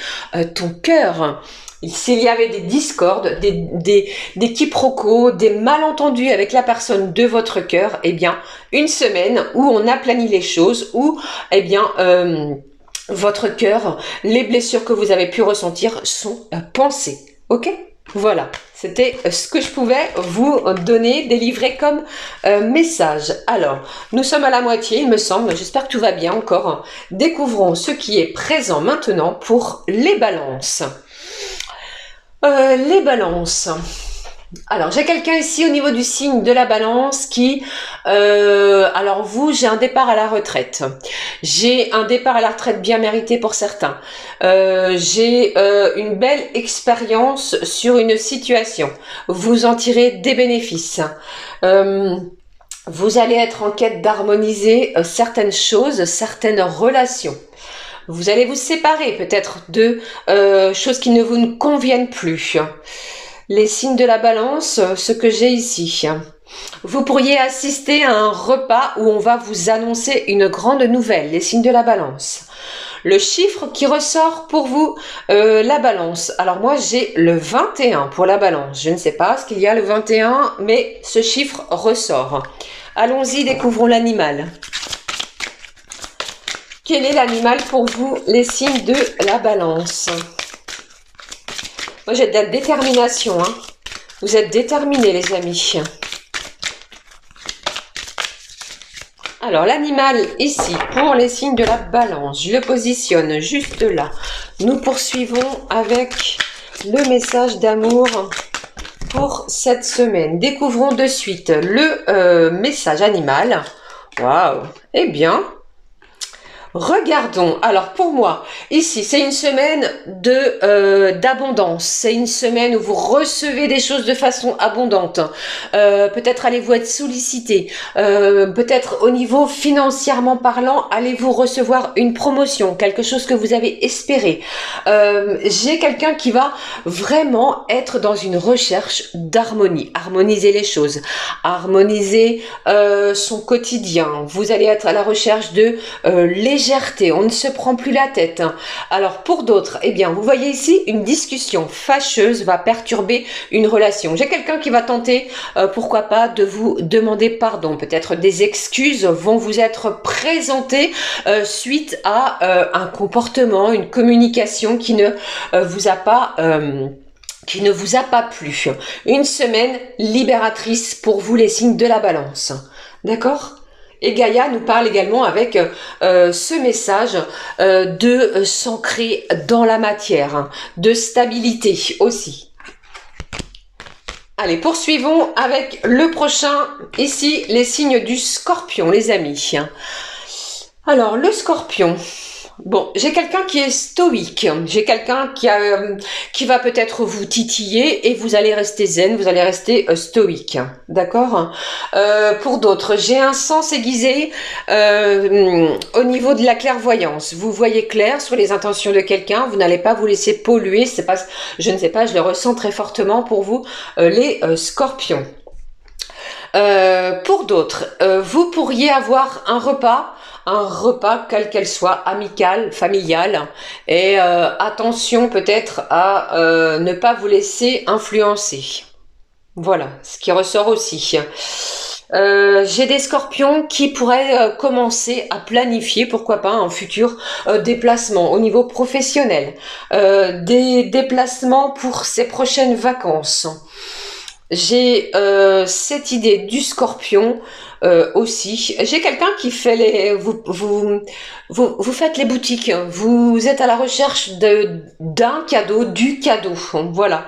ton cœur. S'il y avait des discordes, des quiproquos, des malentendus avec la personne de votre cœur, eh bien, une semaine où on aplanit les choses, où, eh bien, votre cœur, les blessures que vous avez pu ressentir sont pansées. Ok? Voilà, c'était ce que je pouvais vous donner, délivrer comme message. Alors, nous sommes à la moitié, il me semble, j'espère que tout va bien encore. Découvrons ce qui est présent maintenant pour les balances. Les balances. Alors, j'ai quelqu'un ici au niveau du signe de la Balance qui... alors vous, j'ai un départ à la retraite. J'ai un départ à la retraite bien mérité pour certains. J'ai une belle expérience sur une situation. Vous en tirez des bénéfices. Vous allez être en quête d'harmoniser certaines choses, certaines relations. Vous allez vous séparer peut-être de choses qui ne vous conviennent plus. Les signes de la balance, ce que j'ai ici. Vous pourriez assister à un repas où on va vous annoncer une grande nouvelle, les signes de la balance. Le chiffre qui ressort pour vous, la balance. Alors moi, j'ai le 21 pour la balance. Je ne sais pas ce qu'il y a le 21, mais ce chiffre ressort. Allons-y, découvrons l'animal. Quel est l'animal pour vous, les signes de la balance? Moi, j'ai de la détermination. Hein. Vous êtes déterminés, les amis. Alors, l'animal ici, pour les signes de la balance, je le positionne juste là. Nous poursuivons avec le message d'amour pour cette semaine. Découvrons de suite le message animal. Waouh! Eh bien, regardons. Alors pour moi, ici, c'est une semaine d'abondance. C'est une semaine où vous recevez des choses de façon abondante. Peut-être allez-vous être sollicité. Peut-être au niveau financièrement parlant, allez-vous recevoir une promotion, quelque chose que vous avez espéré. J'ai quelqu'un qui va vraiment être dans une recherche d'harmonie. Harmoniser les choses. Harmoniser son quotidien. Vous allez être à la recherche de légèreté, on ne se prend plus la tête. Alors pour d'autres, eh bien, vous voyez ici, une discussion fâcheuse va perturber une relation. J'ai quelqu'un qui va tenter, pourquoi pas, de vous demander pardon. Peut-être des excuses vont vous être présentées suite à un comportement, une communication qui ne vous a pas... qui ne vous a pas plu. Une semaine libératrice pour vous, les signes de la balance. D'accord ? Et Gaïa nous parle également avec ce message de s'ancrer dans la matière, hein, de stabilité aussi. Allez, poursuivons avec le prochain. Ici, les signes du Scorpion, les amis. Alors, le Scorpion... Bon, j'ai quelqu'un qui est stoïque, j'ai quelqu'un qui va peut-être vous titiller et vous allez rester zen, vous allez rester stoïque, d'accord. Pour d'autres, j'ai un sens aiguisé au niveau de la clairvoyance. Vous voyez clair sur les intentions de quelqu'un, vous n'allez pas vous laisser polluer, c'est pas, je ne sais pas, je le ressens très fortement pour vous, les scorpions. Pour d'autres, vous pourriez avoir un repas quel qu'elle soit, amical, familial, et attention peut-être à ne pas vous laisser influencer. Voilà, ce qui ressort aussi. J'ai des scorpions qui pourraient commencer à planifier, pourquoi pas, un futur déplacement au niveau professionnel, des déplacements pour ces prochaines vacances. J'ai cette idée du scorpion aussi. J'ai quelqu'un qui fait les... Vous faites les boutiques. Vous êtes à la recherche d'un cadeau, du cadeau. Voilà.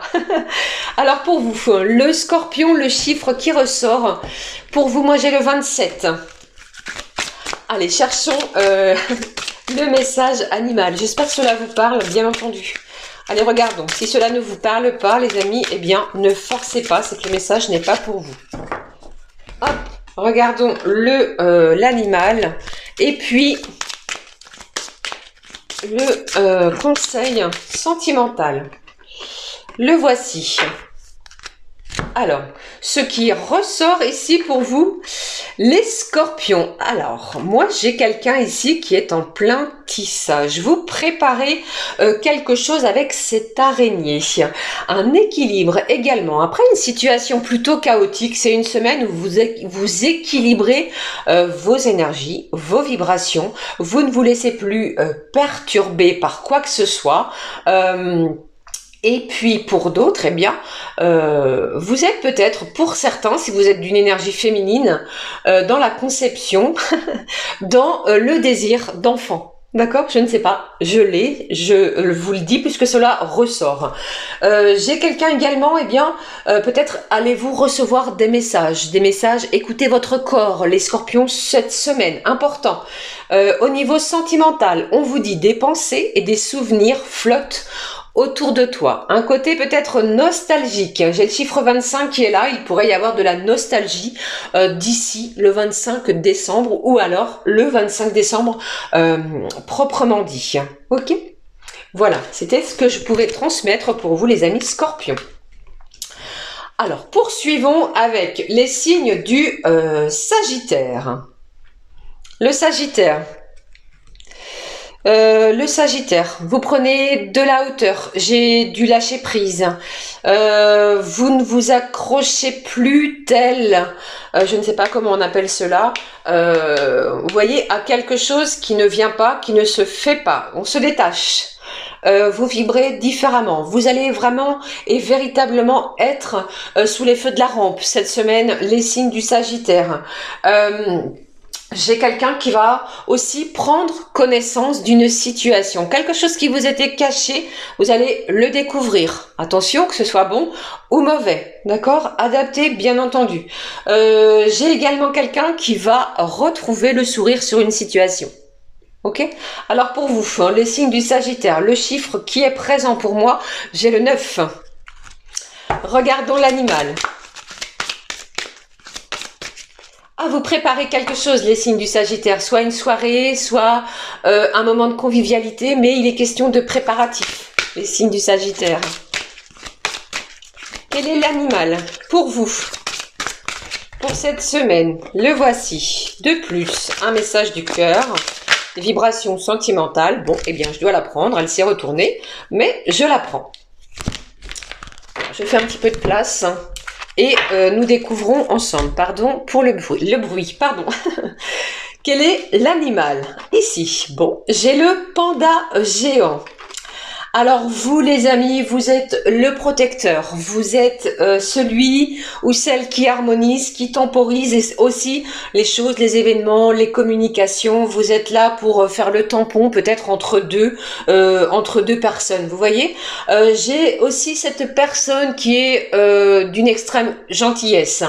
Alors pour vous, le scorpion, le chiffre qui ressort. Pour vous, moi j'ai le 27. Allez, cherchons le message animal. J'espère que cela vous parle, bien entendu. Allez, regardons. Si cela ne vous parle pas, les amis, eh bien, ne forcez pas. C'est que le message n'est pas pour vous. Hop, regardons l'animal. Et puis, le conseil sentimental. Le voici. Alors, ce qui ressort ici pour vous, les scorpions. Alors, moi, j'ai quelqu'un ici qui est en plein tissage. Vous préparez quelque chose avec cette araignée. Un équilibre également. Après une situation plutôt chaotique, c'est une semaine où vous équilibrez vos énergies, vos vibrations. Vous ne vous laissez plus perturber par quoi que ce soit. Et puis pour d'autres, eh bien, vous êtes peut-être, pour certains, si vous êtes d'une énergie féminine, dans la conception, dans le désir d'enfant. D'accord? Je ne sais pas. Je vous le dis puisque cela ressort. J'ai quelqu'un également, eh bien, peut-être allez-vous recevoir des messages. Écoutez votre corps, les scorpions, cette semaine. Important. Au niveau sentimental, on vous dit des pensées et des souvenirs flottent autour de toi. Un côté peut-être nostalgique. J'ai le chiffre 25 qui est là. Il pourrait y avoir de la nostalgie d'ici le 25 décembre ou alors le 25 décembre proprement dit. Ok ? Voilà, c'était ce que je pouvais transmettre pour vous les amis Scorpions. Alors, poursuivons avec les signes du Sagittaire. Le Sagittaire. Vous prenez de la hauteur, j'ai dû lâcher prise, vous ne vous accrochez plus tel, je ne sais pas comment on appelle cela, vous voyez, à quelque chose qui ne vient pas, qui ne se fait pas, on se détache. Vous vibrez différemment, vous allez vraiment et véritablement être sous les feux de la rampe cette semaine, les signes du Sagittaire. J'ai quelqu'un qui va aussi prendre connaissance d'une situation. Quelque chose qui vous était caché, vous allez le découvrir. Attention, que ce soit bon ou mauvais. D'accord ? Adapté, bien entendu. J'ai également quelqu'un qui va retrouver le sourire sur une situation. Ok ? Alors pour vous, hein, les signes du Sagittaire, le chiffre qui est présent pour moi, j'ai le 9. Regardons l'animal. Ah, vous préparez quelque chose, les signes du Sagittaire, soit une soirée, soit un moment de convivialité, mais il est question de préparatifs, les signes du Sagittaire. Quel est l'animal pour vous, pour cette semaine? Le voici. De plus, un message du cœur, vibration sentimentale. Bon, eh bien, je dois la prendre, elle s'est retournée, mais je la prends. Alors, je fais un petit peu de place. Et nous découvrons ensemble, pardon pour le bruit, pardon. Quel est l'animal? Ici, bon, j'ai le panda géant. Alors vous les amis, vous êtes le protecteur, vous êtes celui ou celle qui harmonise, qui temporise et aussi les choses, les événements, les communications. Vous êtes là pour faire le tampon peut-être entre deux personnes, vous voyez. J'ai aussi cette personne qui est d'une extrême gentillesse.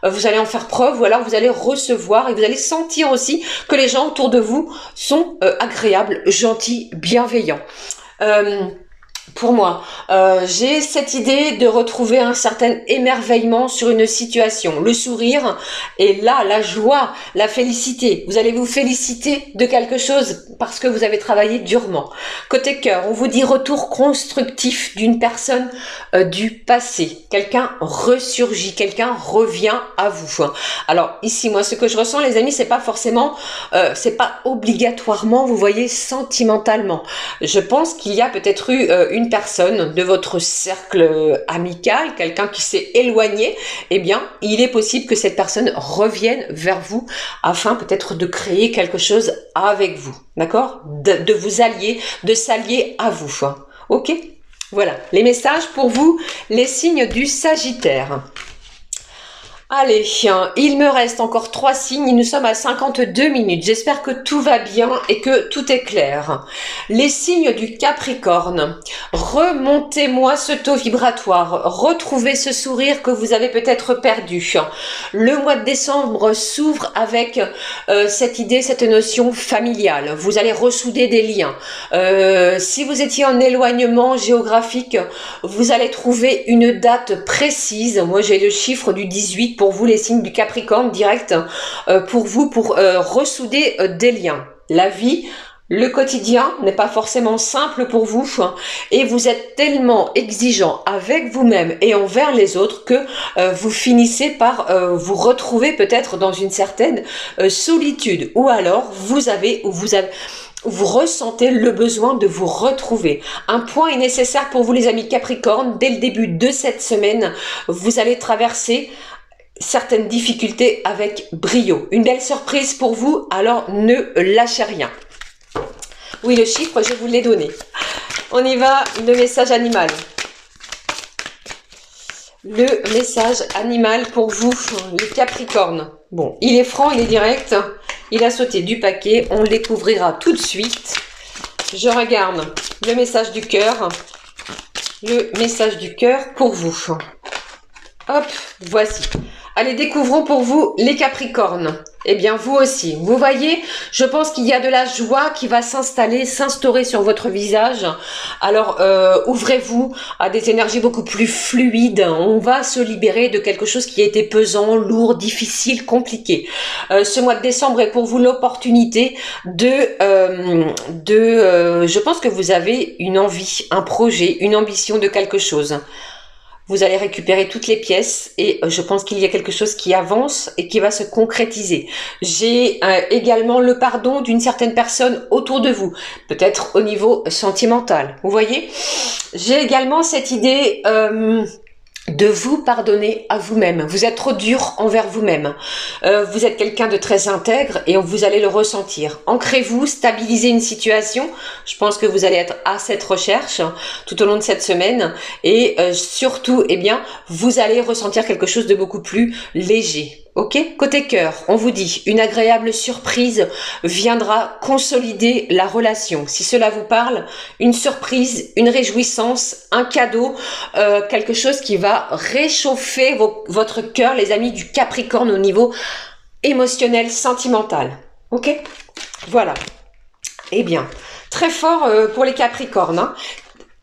Vous allez en faire preuve ou alors vous allez recevoir et vous allez sentir aussi que les gens autour de vous sont agréables, gentils, bienveillants. Pour moi, j'ai cette idée de retrouver un certain émerveillement sur une situation, le sourire et là, la joie, la félicité. Vous allez vous féliciter de quelque chose parce que vous avez travaillé durement. Côté cœur, on vous dit retour constructif d'une personne du passé. Quelqu'un ressurgit, quelqu'un revient à vous. Alors ici, moi, ce que je ressens, les amis, c'est pas forcément, c'est pas obligatoirement, vous voyez, sentimentalement. Je pense qu'il y a peut-être eu une personne de votre cercle amical, quelqu'un qui s'est éloigné, eh bien, il est possible que cette personne revienne vers vous afin peut-être de créer quelque chose avec vous, d'accord ? De vous allier, de s'allier à vous. Ok ? Voilà, les messages pour vous, les signes du Sagittaire. Allez, il me reste encore 3 signes, nous sommes à 52 minutes. J'espère que tout va bien et que tout est clair. Les signes du Capricorne, remontez-moi ce taux vibratoire, retrouvez ce sourire que vous avez peut-être perdu. Le mois de décembre s'ouvre avec cette idée, cette notion familiale. Vous allez ressouder des liens. Si vous étiez en éloignement géographique, vous allez trouver une date précise. Moi, j'ai le chiffre du 18 pour vous, les signes du Capricorne, direct pour vous, pour ressouder des liens. La vie, le quotidien n'est pas forcément simple pour vous et vous êtes tellement exigeant avec vous-même et envers les autres que vous finissez par vous retrouver peut-être dans une certaine solitude ou alors vous ressentez le besoin de vous retrouver. Un point est nécessaire pour vous les amis Capricorne. Dès le début de cette semaine, vous allez traverser certaines difficultés avec brio. Une belle surprise pour vous, alors ne lâchez rien. Oui, le chiffre, je vous l'ai donné. On y va, le message animal. Le message animal pour vous, les Capricornes. Bon, il est franc, il est direct. Il a sauté du paquet. On le découvrira tout de suite. Je regarde le message du cœur. Le message du cœur pour vous. Hop, voici. Allez, découvrons pour vous les Capricornes. Eh bien, vous aussi. Vous voyez, je pense qu'il y a de la joie qui va s'installer, s'instaurer sur votre visage. Alors, ouvrez-vous à des énergies beaucoup plus fluides. On va se libérer de quelque chose qui a été pesant, lourd, difficile, compliqué. Ce mois de décembre est pour vous l'opportunité je pense que vous avez une envie, un projet, une ambition de quelque chose. Vous allez récupérer toutes les pièces et je pense qu'il y a quelque chose qui avance et qui va se concrétiser. J'ai également le pardon d'une certaine personne autour de vous, peut-être au niveau sentimental. Vous voyez, j'ai également cette idée de vous pardonner à vous-même. Vous êtes trop dur envers vous-même. Vous êtes quelqu'un de très intègre et vous allez le ressentir. Ancrez-vous, stabilisez une situation. Je pense que vous allez être à cette recherche tout au long de cette semaine et surtout, eh bien, vous allez ressentir quelque chose de beaucoup plus léger. Ok, côté cœur, on vous dit une agréable surprise viendra consolider la relation. Si cela vous parle, une surprise, une réjouissance, un cadeau, quelque chose qui va réchauffer votre cœur, les amis du Capricorne au niveau émotionnel, sentimental. Ok, voilà. Eh bien, très fort pour les Capricornes. Hein.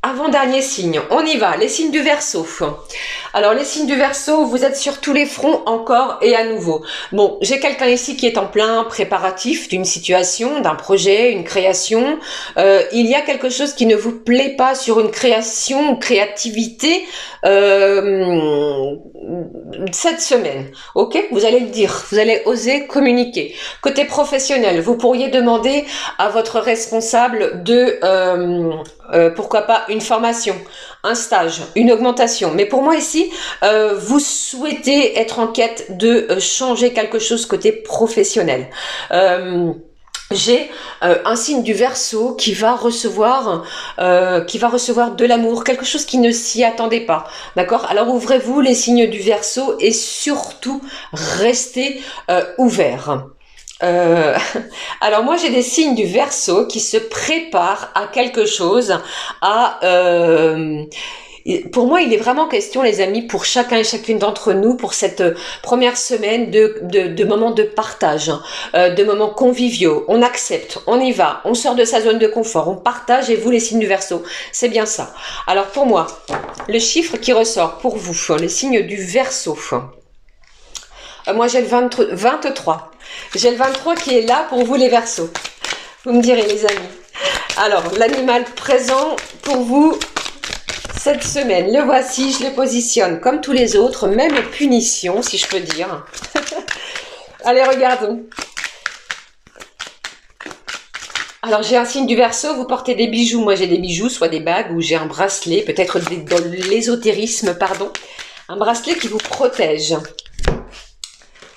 Avant-dernier signe, on y va, les signes du Verseau. Alors les signes du Verseau, vous êtes sur tous les fronts encore et à nouveau. Bon, j'ai quelqu'un ici qui est en plein préparatif d'une situation, d'un projet, une création. Il y a quelque chose qui ne vous plaît pas sur une création ou créativité cette semaine. Ok, vous allez le dire, vous allez oser communiquer. Côté professionnel, vous pourriez demander à votre responsable de... pourquoi pas une formation, un stage, une augmentation. Mais pour moi ici, vous souhaitez être en quête de changer quelque chose côté professionnel. J'ai un signe du Verseau qui va recevoir de l'amour, quelque chose qui ne s'y attendait pas. D'accord? Alors ouvrez-vous les signes du Verseau et surtout restez ouverts. Alors moi j'ai des signes du Verseau qui se préparent à quelque chose, pour moi, il est vraiment question, les amis, pour chacun et chacune d'entre nous, pour cette première semaine de moments de partage, de moments conviviaux. On accepte, on y va, on sort de sa zone de confort, on partage et vous, les signes du Verseau, c'est bien ça. Alors pour moi, le chiffre qui ressort pour vous, les signes du Verseau, moi j'ai le 23. J'ai le 23 qui est là pour vous, les Verseaux. Vous me direz, les amis. Alors, l'animal présent pour vous cette semaine, le voici, je le positionne comme tous les autres, même punition, si je peux dire. Allez, regardons. Alors, j'ai un signe du Verseau, vous portez des bijoux. Moi, j'ai des bijoux, soit des bagues ou j'ai un bracelet, peut-être dans l'ésotérisme, pardon. Un bracelet qui vous protège.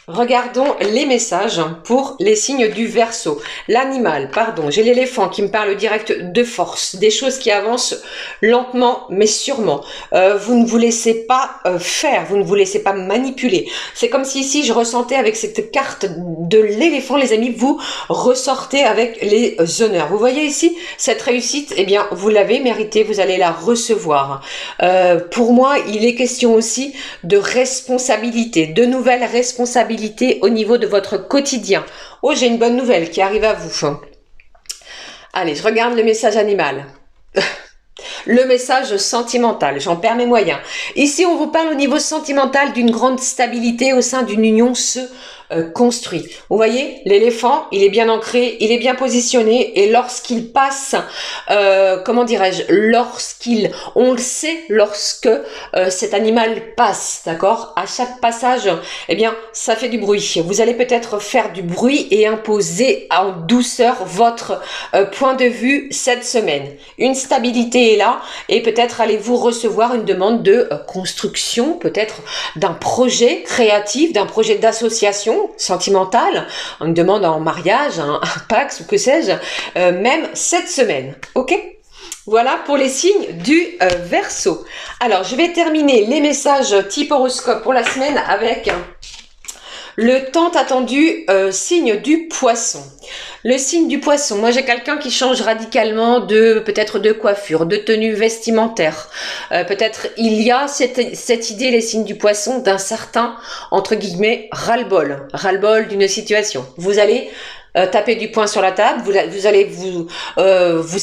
Regardons les messages pour les signes du Verseau. L'animal, pardon, j'ai l'éléphant qui me parle direct de force, des choses qui avancent lentement mais sûrement. Vous ne vous laissez pas faire, vous ne vous laissez pas manipuler. C'est comme si ici je ressentais avec cette carte de l'éléphant, les amis, vous ressortez avec les honneurs. Vous voyez ici, cette réussite, eh bien, vous l'avez méritée, vous allez la recevoir. Pour moi, il est question aussi de responsabilité, de nouvelles responsabilités au niveau de votre quotidien. Oh, j'ai une bonne nouvelle qui arrive à vous. Allez, je regarde le message animal. Le message sentimental, j'en perds mes moyens. Ici, on vous parle au niveau sentimental d'une grande stabilité au sein d'une union construit. Vous voyez, l'éléphant, il est bien ancré, il est bien positionné et lorsqu'il passe, comment dirais-je, on le sait lorsque cet animal passe, d'accord? À chaque passage, eh bien, ça fait du bruit. Vous allez peut-être faire du bruit et imposer en douceur votre point de vue cette semaine. Une stabilité est là et peut-être allez-vous recevoir une demande de construction, peut-être d'un projet créatif, d'un projet d'association sentimentale, une demande en mariage, un pax ou que sais-je, même cette semaine. Ok? Voilà pour les signes du Verseau. Alors, je vais terminer les messages type horoscope pour la semaine avec Le tant attendu signe du poisson. Le signe du poisson, moi j'ai quelqu'un qui change radicalement peut-être de coiffure, de tenue vestimentaire. Peut-être il y a cette idée, les signes du poisson, d'un certain, entre guillemets, ras-le-bol d'une situation. Vous allez taper du poing sur la table, vous allez vous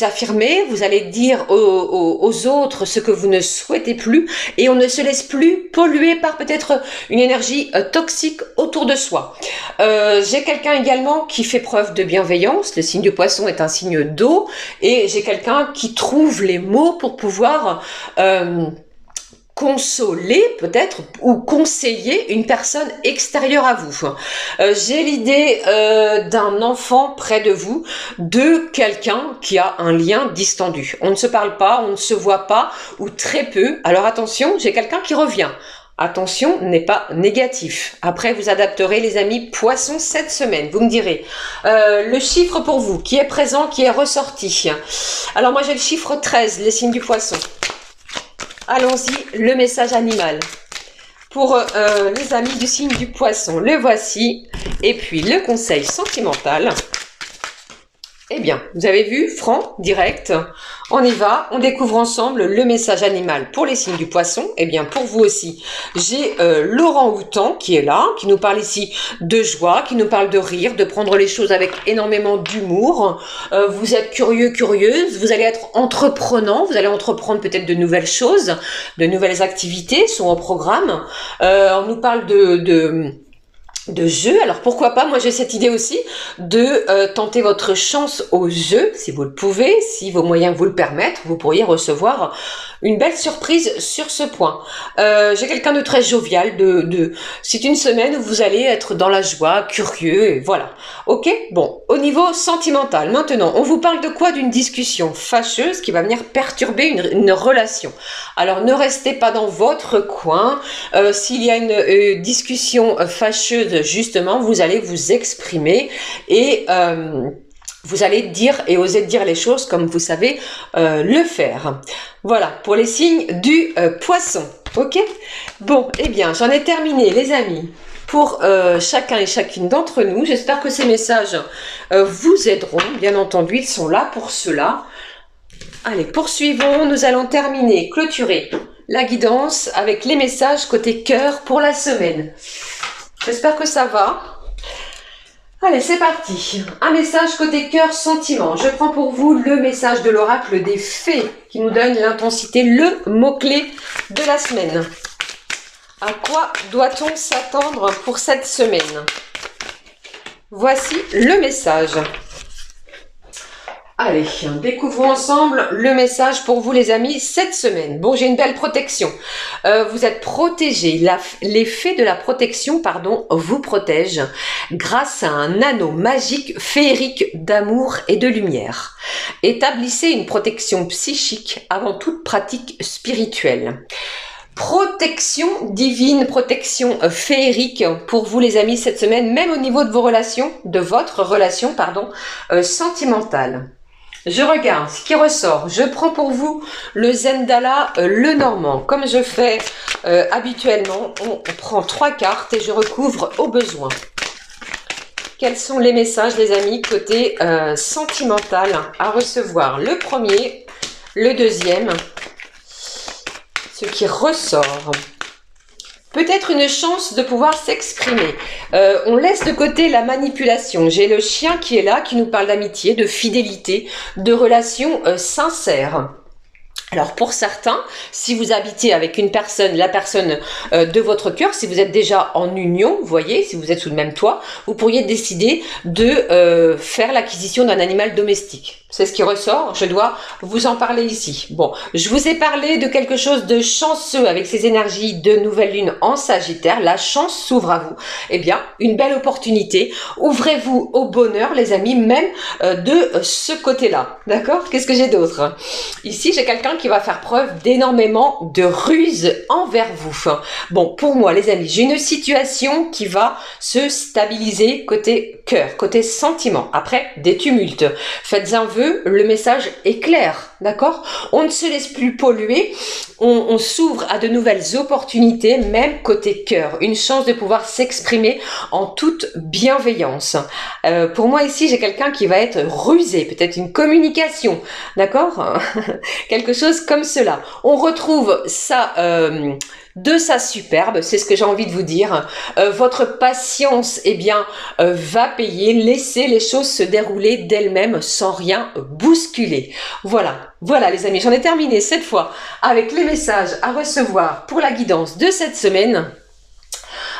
affirmer, vous allez dire aux autres ce que vous ne souhaitez plus, et on ne se laisse plus polluer par peut-être une énergie toxique autour de soi. J'ai quelqu'un également qui fait preuve de bienveillance, le signe du poisson est un signe d'eau, et j'ai quelqu'un qui trouve les mots pour pouvoir consoler peut-être ou conseiller une personne extérieure à vous. J'ai l'idée d'un enfant près de vous, de quelqu'un qui a un lien distendu. On ne se parle pas, on ne se voit pas ou très peu. Alors attention, j'ai quelqu'un qui revient. Attention, n'est pas négatif. Après, vous adapterez les amis poissons cette semaine. Vous me direz le chiffre pour vous, qui est présent, qui est ressorti. Alors moi j'ai le chiffre 13, les signes du poisson. Allons-y, le message animal. Pour les amis du signe du poisson, le voici. Et puis le conseil sentimental. Eh bien, vous avez vu, franc, direct, on y va, on découvre ensemble le message animal pour les signes du poisson. Eh bien, pour vous aussi, j'ai Laurent Houtan qui est là, qui nous parle ici de joie, qui nous parle de rire, de prendre les choses avec énormément d'humour. Vous êtes curieux, curieuse, vous allez être entreprenant, vous allez entreprendre peut-être de nouvelles choses, de nouvelles activités sont au programme. On nous parle de jeu. Alors pourquoi pas, moi j'ai cette idée aussi de tenter votre chance au jeu, si vous le pouvez, si vos moyens vous le permettent, vous pourriez recevoir une belle surprise sur ce point. J'ai quelqu'un de très jovial, c'est une semaine où vous allez être dans la joie, curieux, et voilà. Ok, bon, au niveau sentimental, maintenant, on vous parle de quoi? D'une discussion fâcheuse qui va venir perturber une relation. Alors ne restez pas dans votre coin, s'il y a une discussion fâcheuse, justement, vous allez vous exprimer et vous allez dire et oser dire les choses comme vous savez le faire. Voilà, pour les signes du poisson. Ok? Bon, eh bien, j'en ai terminé, les amis, pour chacun et chacune d'entre nous. J'espère que ces messages vous aideront. Bien entendu, ils sont là pour cela. Allez, poursuivons. Nous allons terminer, clôturer la guidance avec les messages côté cœur pour la semaine. J'espère que ça va. Allez, c'est parti. Un message côté cœur, sentiment. Je prends pour vous le message de l'oracle des fées qui nous donne l'intensité, le mot-clé de la semaine. À quoi doit-on s'attendre pour cette semaine? Voici le message. Allez, découvrons ensemble le message pour vous les amis cette semaine. Bon, j'ai une belle protection. Vous êtes protégés. L'effet de la protection, vous protège grâce à un anneau magique féerique d'amour et de lumière. Établissez une protection psychique avant toute pratique spirituelle. Protection divine, protection féerique pour vous les amis cette semaine, même au niveau de vos relations, de votre relation, sentimentale. Je regarde ce qui ressort. Je prends pour vous le Zendala, le Normand. Comme je fais habituellement, on prend 3 cartes et je recouvre au besoin. Quels sont les messages, les amis, côté sentimental à recevoir? Le premier, le deuxième, ce qui ressort. Peut-être une chance de pouvoir s'exprimer. On laisse de côté la manipulation. J'ai le chien qui est là, qui nous parle d'amitié, de fidélité, de relations sincères. Alors pour certains, si vous habitez avec une personne, la personne de votre cœur, si vous êtes déjà en union, vous voyez, si vous êtes sous le même toit, vous pourriez décider de faire l'acquisition d'un animal domestique. C'est ce qui ressort, je dois vous en parler ici. Bon, je vous ai parlé de quelque chose de chanceux avec ces énergies de nouvelle lune en Sagittaire. La chance s'ouvre à vous. Eh bien, une belle opportunité. Ouvrez-vous au bonheur, les amis, même de ce côté-là. D'accord? Qu'est-ce que j'ai d'autre? Ici, j'ai quelqu'un qui va faire preuve d'énormément de ruse envers vous. Bon, pour moi, les amis, j'ai une situation qui va se stabiliser côté cœur, côté sentiment. Après, des tumultes. Faites un vœu, le message est clair, d'accord? On ne se laisse plus polluer, on s'ouvre à de nouvelles opportunités, même côté cœur. Une chance de pouvoir s'exprimer en toute bienveillance. Pour moi, ici, j'ai quelqu'un qui va être rusé, peut-être une communication, d'accord? Quelque chose comme cela. On retrouve ça de sa superbe, c'est ce que j'ai envie de vous dire. Votre patience, eh bien, va payer. Laissez les choses se dérouler d'elles-mêmes sans rien bousculer. Voilà, voilà les amis, j'en ai terminé cette fois avec les messages à recevoir pour la guidance de cette semaine.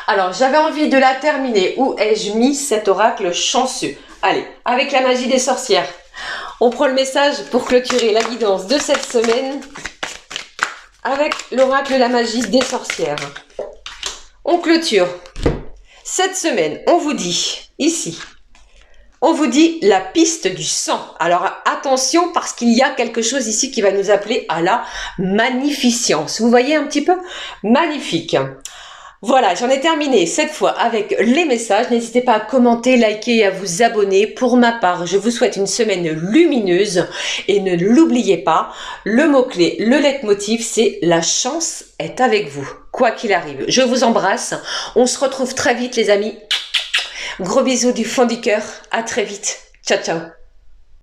Alors, j'avais envie de la terminer. Où ai-je mis cet oracle chanceux? Allez, avec la magie des sorcières. On prend le message pour clôturer la guidance de cette semaine avec l'oracle de la magie des sorcières. On clôture. Cette semaine, on vous dit, ici, on vous dit la piste du sang. Alors attention parce qu'il y a quelque chose ici qui va nous appeler à la magnificence. Vous voyez un petit peu? Magnifique. Voilà, j'en ai terminé cette fois avec les messages. N'hésitez pas à commenter, liker et à vous abonner. Pour ma part, je vous souhaite une semaine lumineuse et ne l'oubliez pas, le mot-clé, le leitmotiv, c'est la chance est avec vous, quoi qu'il arrive. Je vous embrasse. On se retrouve très vite les amis. Gros bisous du fond du cœur. À très vite. Ciao, ciao.